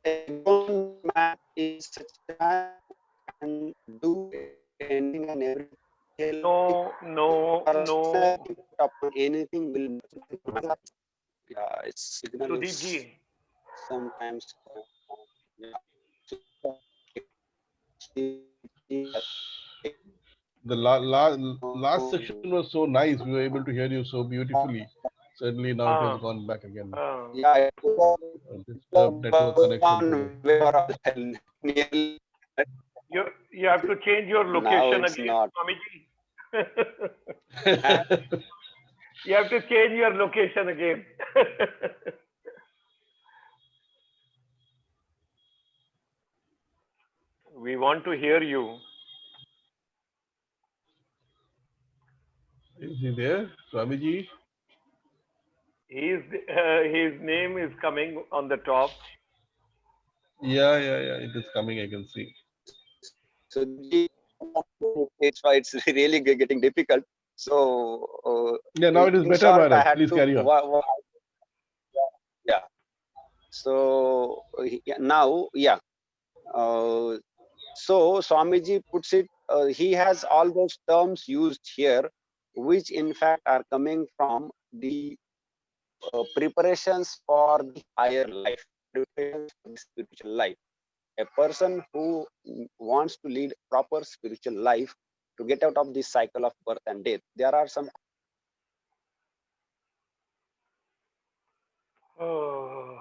grown man is such a man who can do anything and everything. No. Upon anything will. Yeah, its signal Sudeep is ji. sometimes. Yeah. The last section was so nice. We were able to hear you so beautifully. Suddenly now it has gone back again. Yeah, it was Disturbed network connection nearly. You have to change your Now location it's again, not. today. You have to change your location again. We want to hear you. Is he there? Swamiji? His name is coming on the top. Yeah. It is coming, I can see. So It's really getting difficult. So Yeah, now it is in better, short, I Maharaj. had Please to. carry on. Yeah. So now, yeah. Uh, so Swamiji puts it. He has all those terms used here, which in fact are coming from the preparations for the higher life, preparations for the spiritual life. A person who wants to lead proper spiritual life to get out of this cycle of birth and death, there are some. Oh,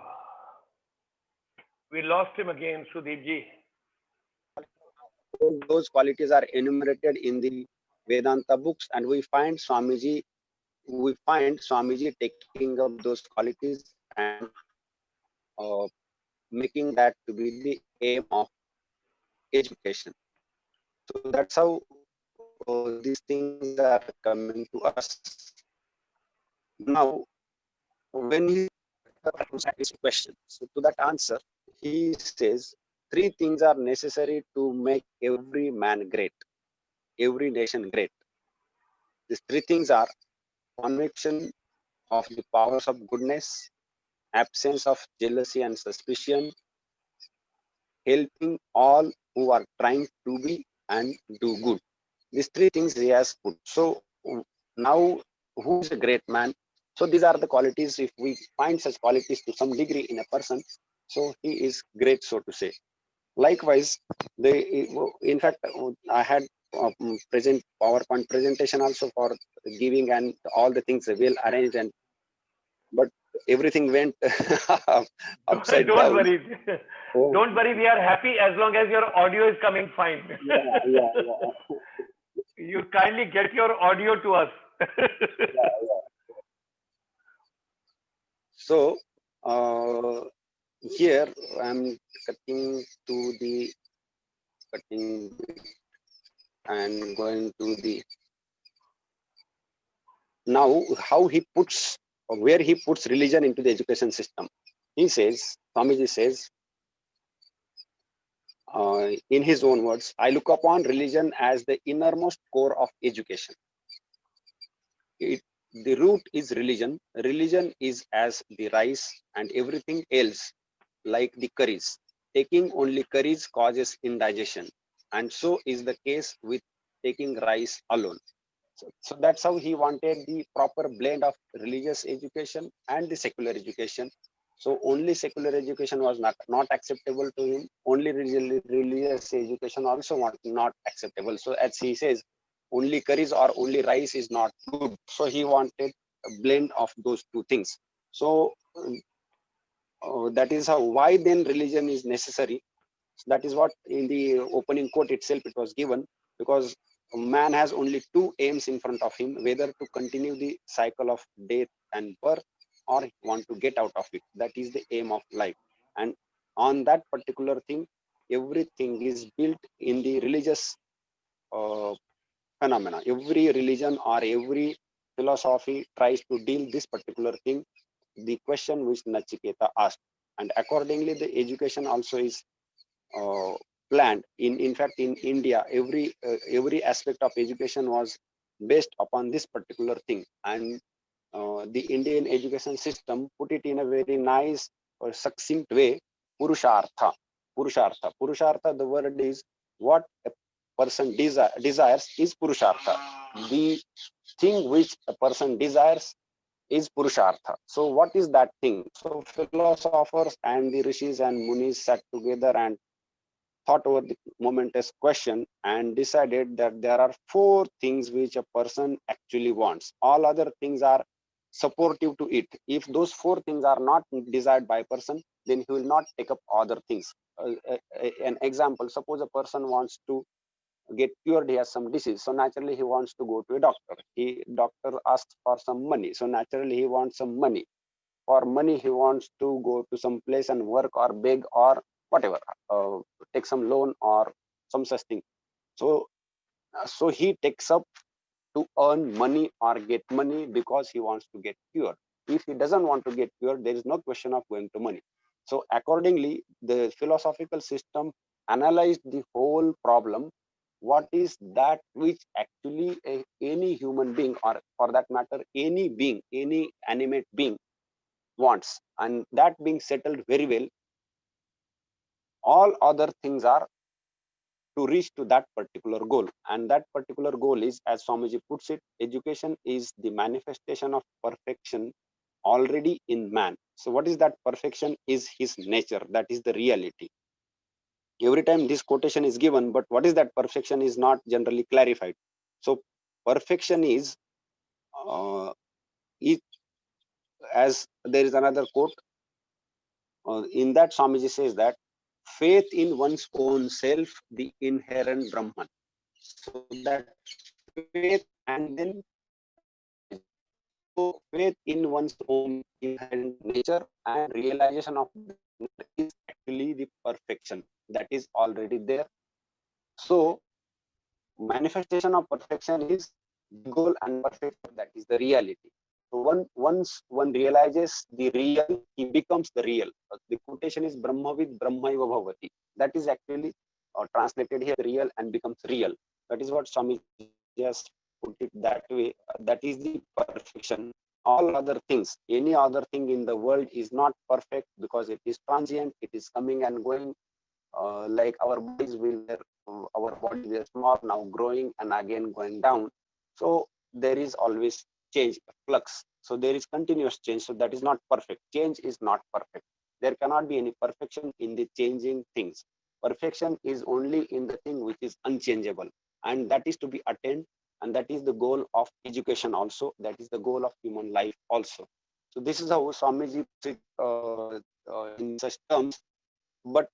we lost him again, Sudeep ji. Those qualities are enumerated in the Vedanta books, and we find Swamiji taking up those qualities and making that to be the aim of education. So that's how these things are coming to us. Now, when he this question, so to that answer, he says three things are necessary to make every man great, every nation great. These three things are conviction of the powers of goodness, absence of jealousy and suspicion, helping all who are trying to be and do good. These three things he has put. So now, who is a great man? So these are the qualities. If we find such qualities to some degree in a person, so he is great, so to say. Likewise, in fact, I had present PowerPoint presentation also for giving, and all the things well arranged, and but everything went upside Don't down. worry. Oh. Don't worry. We are happy as long as your audio is coming fine. Yeah. You kindly get your audio to us. So here I'm cutting and going to the now how he puts or where he puts religion into the education system. He says, Swamiji says, in his own words, I look upon religion as the innermost core of education. The root is religion. Religion is as the rice, and everything else, like the curries. Taking only curries causes indigestion, and so is the case with taking rice alone. So that's how he wanted the proper blend of religious education and the secular education. So only secular education was not acceptable to him. Only religious education also not acceptable. So as he says, only curries or only rice is not good. So he wanted a blend of those two things. So that is how. Why then religion is necessary? That is what in the opening quote itself it was given, because man has only two aims in front of him, whether to continue the cycle of death and birth or want to get out of it. That is the aim of life. And on that particular thing, everything is built in the religious uh, phenomena. Every religion or every philosophy tries to deal this particular thing, the question which Nachiketa asked. And accordingly, the education also is uh, planned. In fact, in India, every aspect of education was based upon this particular thing, and the Indian education system put it in a very nice or succinct way. Purushartha. Purushartha, the word is what a person desires is Purushartha. The thing which a person desires is Purushartha. So what is that thing? So philosophers and the rishis and munis sat together and thought over the momentous question and decided that there are four things which a person actually wants. All other things are supportive to it. If those four things are not desired by a person, then he will not take up other things. An example, suppose a person wants to get cured, he has some disease, so naturally he wants to go to a doctor. Doctor asks for some money, so naturally he wants some money. For money he wants to go to some place and work or beg or whatever, take some loan or some such thing. So he takes up to earn money or get money because he wants to get cured. If he doesn't want to get cured, there is no question of going to money. So accordingly, the philosophical system analyzed the whole problem what is that which actually any human being, or for that matter any being, any animate being wants, and that being settled very well, all other things are to reach to that particular goal. And that particular goal is, as Swamiji puts it, education is the manifestation of perfection already in man. So what is that perfection? Is his nature. That is the reality. Every time this quotation is given, but what is that perfection is not generally clarified. So perfection is, it, as there is another quote, in that Swamiji says that faith in one's own self, the inherent Brahman. So that faith and then so faith in one's own inherent nature and realization of that is actually the perfection that is already there. So manifestation of perfection is the goal, and perfection, that is the reality. So once one realizes the real, he becomes the real. The quotation is Brahmavid Brahmaiva Bhavati. That is actually translated here, real and becomes real. That is what Swami just put it that way. That is the perfection. All other things, any other thing in the world is not perfect because it is transient, it is coming and going. Like our bodies our bodies were small, now growing and again going down. So there is always change, flux. So there is continuous change. So that is not perfect. Change is not perfect. There cannot be any perfection in the changing things. Perfection is only in the thing which is unchangeable, and that is to be attained. And that is the goal of education also. That is the goal of human life also. So this is how Swamiji puts it in such terms. But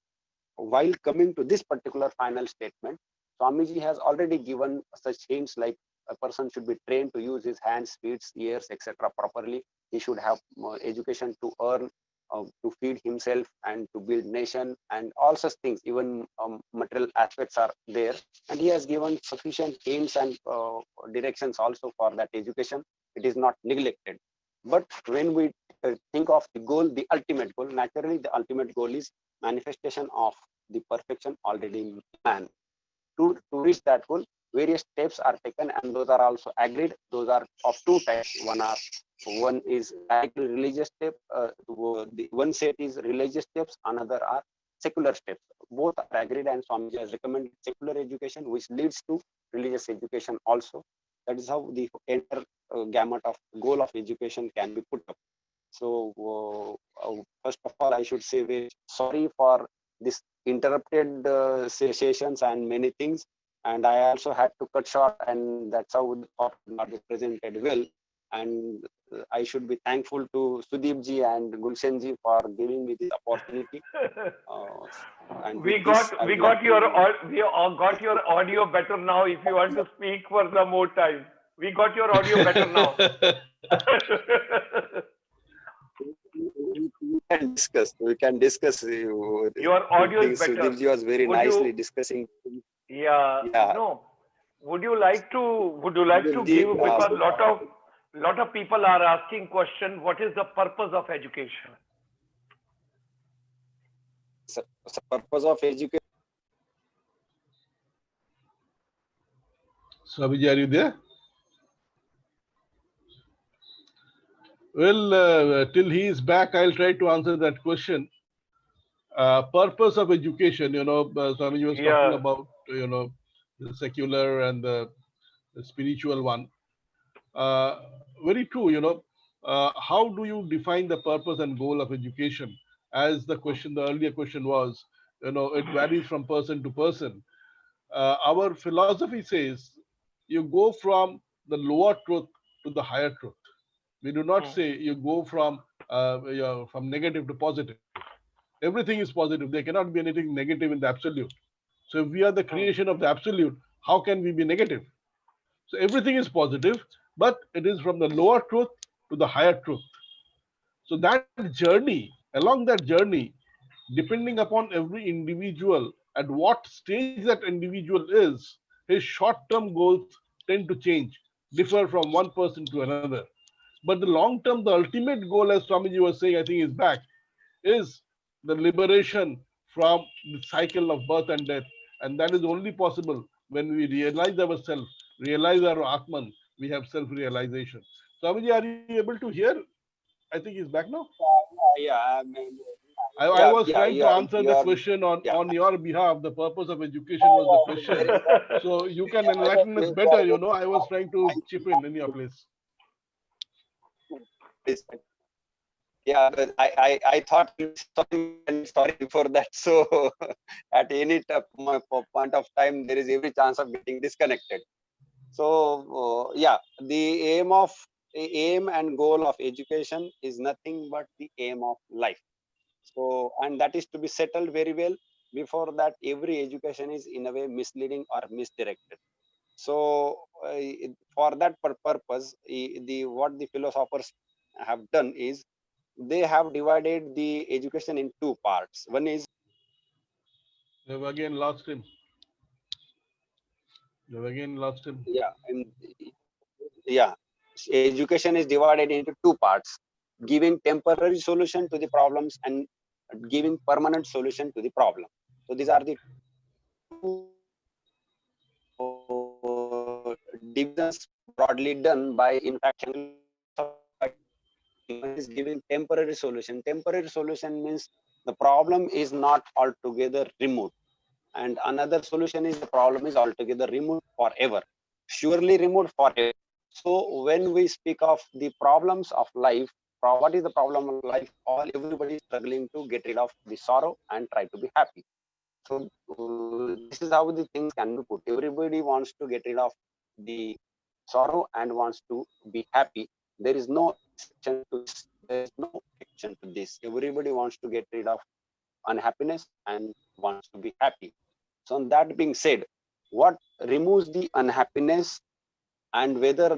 while coming to this particular final statement, Swamiji has already given such hints like a person should be trained to use his hands, feet, ears, etc. properly. He should have education to earn, to feed himself and to build nation and all such things. Even material aspects are there. And he has given sufficient hints and directions also for that education. It is not neglected. But when we think of the goal, the ultimate goal, naturally the ultimate goal is manifestation of the perfection already in man. To reach that goal, various steps are taken, and those are also agreed. Those are of two types. One is directly religious step. The one set is religious steps. Another are secular steps. Both are agreed, and Swamiji has recommended secular education, which leads to religious education also. That is how the entire gamut of goal of education can be put up. So first of all, I should say very sorry for this interrupted sessions and many things, and I also had to cut short, and that's how the talk not be presented well. And I should be thankful to Sudeep ji and Gulshen ji for giving me this opportunity. And We got your audio better now. If you want to speak for some more time, we got your audio better now. We can discuss. Your audio is better. Sudeep ji was very nicely discussing. Yeah. No. Would you like to give, because lot of people are asking question, what is the purpose of education? So purpose of education. Swamiji, are you there? Well, till he is back, I'll try to answer that question. Purpose of education, Swamiji was talking about, the secular and the spiritual one. Very true, how do you define the purpose and goal of education? As the earlier question was, it varies from person to person. Our philosophy says you go from the lower truth to the higher truth. We do not say you go from negative to positive. Everything is positive. There cannot be anything negative in the absolute. So if we are the creation of the absolute, how can we be negative? So everything is positive, but it is from the lower truth to the higher truth. So that journey, along that journey, depending upon every individual, at what stage that individual is, his short-term goals tend to change, differ from one person to another. But the long term, the ultimate goal, as Swamiji was saying, I think is back, is the liberation from the cycle of birth and death. And that is only possible When we realize ourselves, realize our Atman, we have self-realization. Swamiji, are you able to hear? I think he's back now. Yeah, I mean, I yeah, was yeah, trying to answer you the are, question yeah. on your behalf. The purpose of education was the question. So you can enlighten us better, you know. I was trying to chip in your place. Yeah, but I thought sorry before that. So at any point of time, there is every chance of getting disconnected. So yeah, the aim and goal of education is nothing but the aim of life. So, and that is to be settled very well. Before that, every education is in a way misleading or misdirected. So for that purpose, the what the philosophers have done is they have divided the education in two parts. One is, We've again lost him. We've again lost him. yeah, and yeah, education is divided into two parts: giving temporary solution to the problems and giving permanent solution to the problem. So these are the two divisions broadly done by, in fact, one is giving temporary solution. Temporary solution means the problem is not altogether removed, and another solution is the problem is altogether removed forever, surely removed forever. So when we speak of the problems of life, what is the problem of life? Everybody is struggling to get rid of the sorrow and try to be happy. So this is how the things can be put. Everybody wants to get rid of the sorrow and wants to be happy. There is no exception to this. There is no exception to this. Everybody wants to get rid of unhappiness and wants to be happy. So that being said, what removes the unhappiness and whether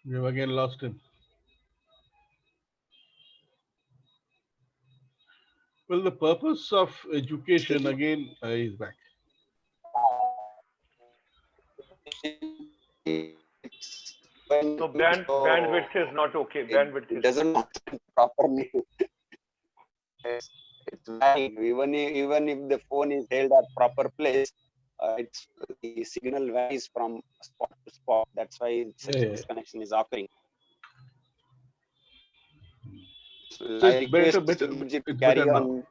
We've again lost him. Well, the purpose of education again is back. So so bandwidth is not okay. Bandwidth it is not. doesn't function properly. It's varying. Even if the phone is held at proper place, it's the signal varies from spot to spot. That's why such disconnection is occurring. So So I it's better, request Sudhirji to it's better carry now. on.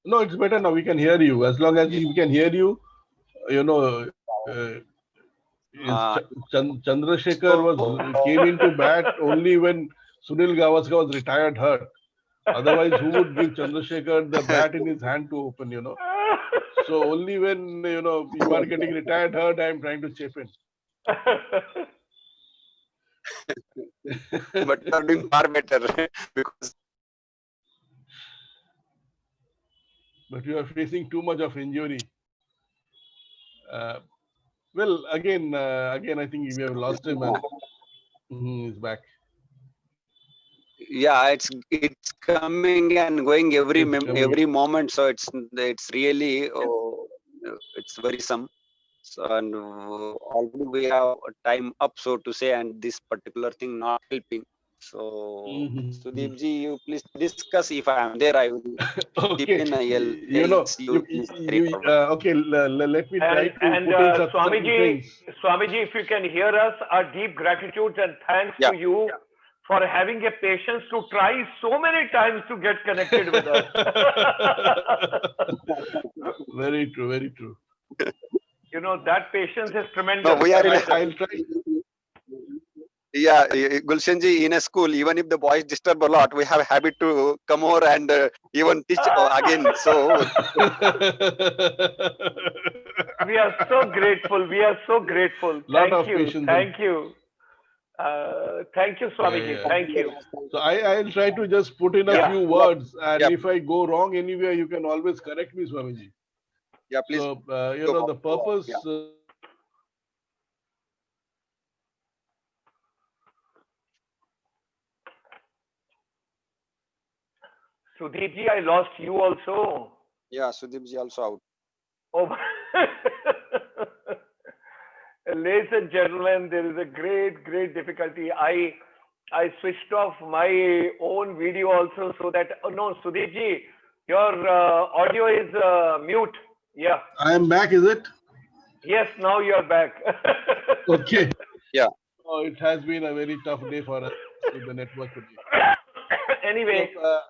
No, it's better now. We can hear you. As long as we can hear you, you know, Uh, Chandrasekhar so came into bat only when Sunil Gavaskar was retired hurt. Otherwise, who would give Chandrasekhar the bat in his hand to open, you know? So only when, you know, you are getting retired hurt, I am trying to chip in. but you are doing far better because But you are facing too much of injury. Uh, well, again, I think we have lost him and he's back. yeah, it's coming and going It's coming. every moment. So it's really it's worrisome. So, and already we have time up, so to say, and this particular thing not helping. So Sudeepji, you please discuss. If I am there, I will chip Okay, in. you know, Else you please carry forward. okay, let me try to And put in certain things. Swamiji, if you can hear us, our deep gratitude and thanks Yeah. to you for having a patience to try so many times to get connected with us. Very true, very true. You know, that patience is tremendous. No, we are in. I'll try. Yeah, Gulshanji, in a school, even if the boys disturb a lot, we have a habit to come over and even teach again. So We are so grateful. We are so grateful. Lot Thank of you. patience. Thank you. Thank you, Swamiji. Yeah. Thank you. So I'll try to just put in a Yeah. few words, and Yeah. if I go wrong anywhere, you can always correct me, Swamiji. yeah, please. So you know, the purpose. Yeah. Sudeepji, I lost you also. Yeah, Sudeepji also out. Oh, ladies and gentlemen, there is a great difficulty. I switched off my own video also so that, oh no, Sudeepji, your audio is mute. Yeah. I am back, is it? Yes, now you're back. Okay. Yeah. Oh, it has been a very tough day for us with the network today. Anyway, So,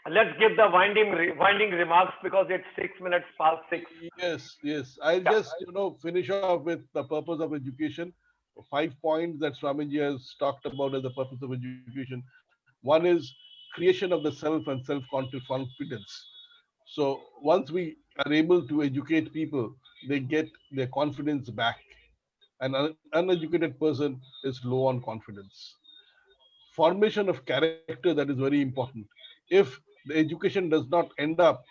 let's give the winding remarks because it's 6 minutes past 6. yes, yes. I'll Yeah. just, finish off with the purpose of education. 5 points that Swamiji has talked about as the purpose of education. One is creation of the self and self-confidence. So once we are able to educate people, they get their confidence back. An uneducated person is low on confidence. Formation of character, that is very important. If the education does not end up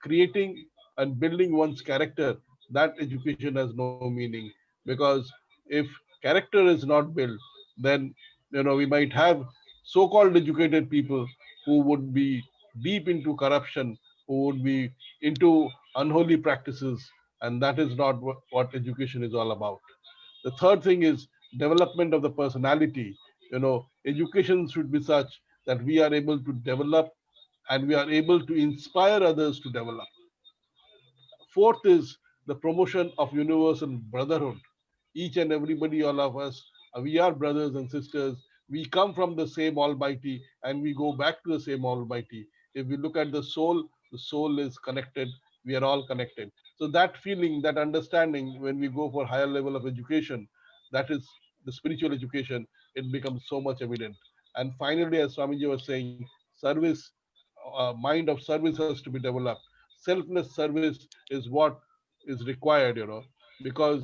creating and building one's character, that education has no meaning. Because if character is not built, then we might have so-called educated people who would be deep into corruption, who would be into unholy practices, and that is not what education is all about. The third thing is development of the personality. Education should be such that we are able to develop and we are able to inspire others to develop. Fourth is the promotion of universal brotherhood. Each and everybody, all of us, we are brothers and sisters. We come from the same Almighty and we go back to the same Almighty. If we look at the soul is connected. We are all connected. So that feeling, that understanding, when we go for higher level of education, that is the spiritual education, it becomes so much evident. And finally, as Swamiji was saying, service, mind of service has to be developed. Selfless service is what is required, because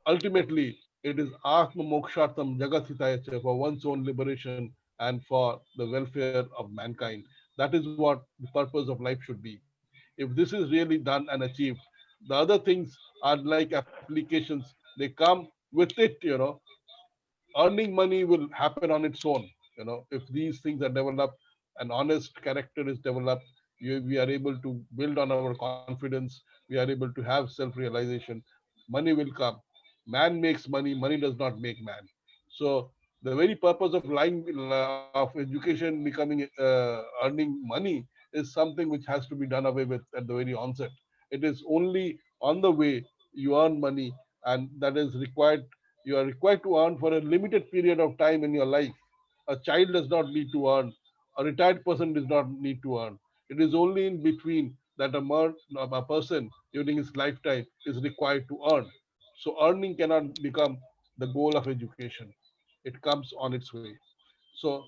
ultimately it is Atma Mokshartam Jagat for one's own liberation and for the welfare of mankind. That is what the purpose of life should be. If this is really done and achieved, the other things are like applications. They come with it, earning money will happen on its own. If these things are developed, an honest character is developed, we are able to build on our confidence, we are able to have self-realization, money will come. Man makes money, money does not make man. So the very purpose of of education becoming earning money is something which has to be done away with at the very onset. It is only on the way you earn money, and that is required. You are required to earn for a limited period of time in your life. A child does not need to earn. A retired person does not need to earn. It is only in between that a person during his lifetime is required to earn. So earning cannot become the goal of education. It comes on its way. So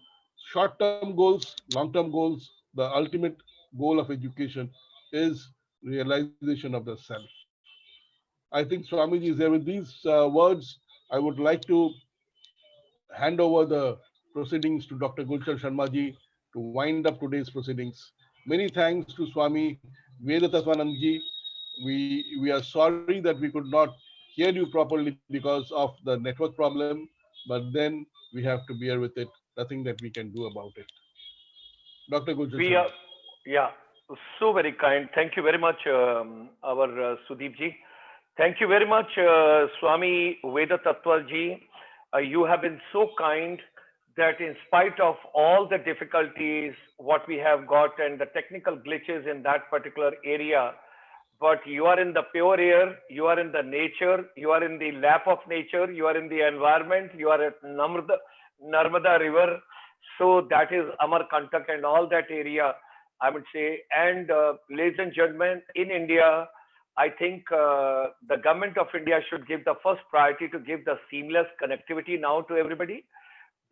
short-term goals, long-term goals, the ultimate goal of education is realization of the self. I think Swamiji is there with these words. I would like to hand over the proceedings to Dr. Gulshan Sharmaji to wind up today's proceedings. Many thanks to Swami Vedatattvananda. We are sorry that we could not hear you properly because of the network problem, but then we have to bear with it. Nothing that we can do about it. Dr. Gulshan We Sharma. are, yeah, so very kind. Thank you very much, our Sudeep ji. Thank you very much, Swami Vedatattva ji. You have been so kind that in spite of all the difficulties, what we have got and the technical glitches in that particular area, but you are in the pure air, you are in the nature, you are in the lap of nature, you are in the environment, you are at Narmada River. So that is Amarkantak and all that area, I would say. And ladies and gentlemen, in India, I think the government of India should give the first priority to give the seamless connectivity now to everybody.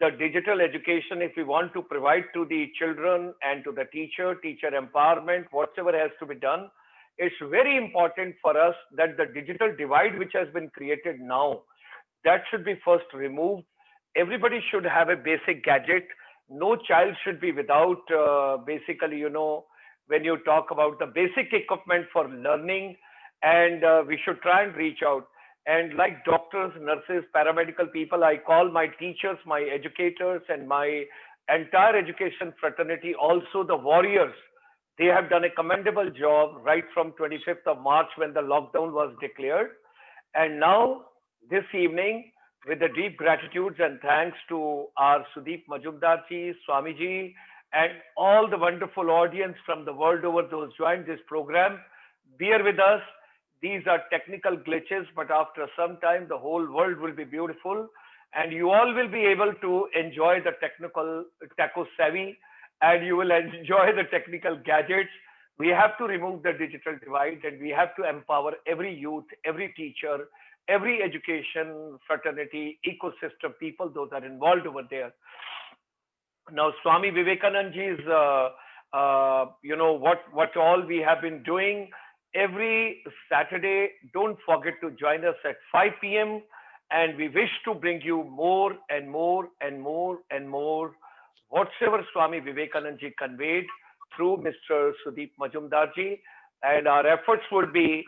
The digital education, if we want to provide to the children and to the teacher empowerment, whatever has to be done, it's very important for us that the digital divide which has been created now, that should be first removed. Everybody should have a basic gadget. No child should be without basically, when you talk about the basic equipment for learning, and we should try and reach out. And like doctors, nurses, paramedical people, I call my teachers, my educators, and my entire education fraternity, also the warriors. They have done a commendable job right from 25th of March when the lockdown was declared. And now, this evening, with the deep gratitudes and thanks to our Sudeep Majumdar ji, Swamiji, and all the wonderful audience from the world over those joined this program, bear with us. These are technical glitches, but after some time, the whole world will be beautiful and you all will be able to enjoy the technical taco savvy and you will enjoy the technical gadgets. We have to remove the digital divide and we have to empower every youth, every teacher, every education fraternity, ecosystem people, those are involved over there. Now, Swami Vivekananda's, what all we have been doing every Saturday. Don't forget to join us at 5 p.m. And we wish to bring you more and more and more and more whatsoever Swami Vivekananda conveyed through Mr. Sudeep Majumdarji. And our efforts would be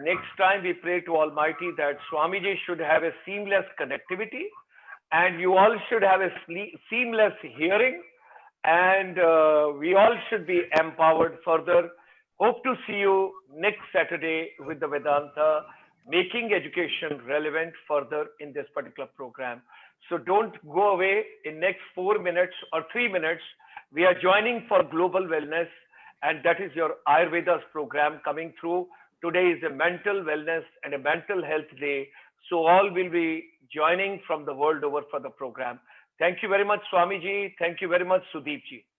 next time we pray to Almighty that Swamiji should have a seamless connectivity and you all should have a seamless hearing and we all should be empowered further. Hope to see you next Saturday with the Vedanta, making education relevant further in this particular program. So don't go away. In next 4 minutes or 3 minutes, we are joining for global wellness, and that is your Ayurveda's program coming through. Today is a mental wellness and a mental health day. So all will be joining from the world over for the program. Thank you very much, Swamiji. Thank you very much, Sudeep ji.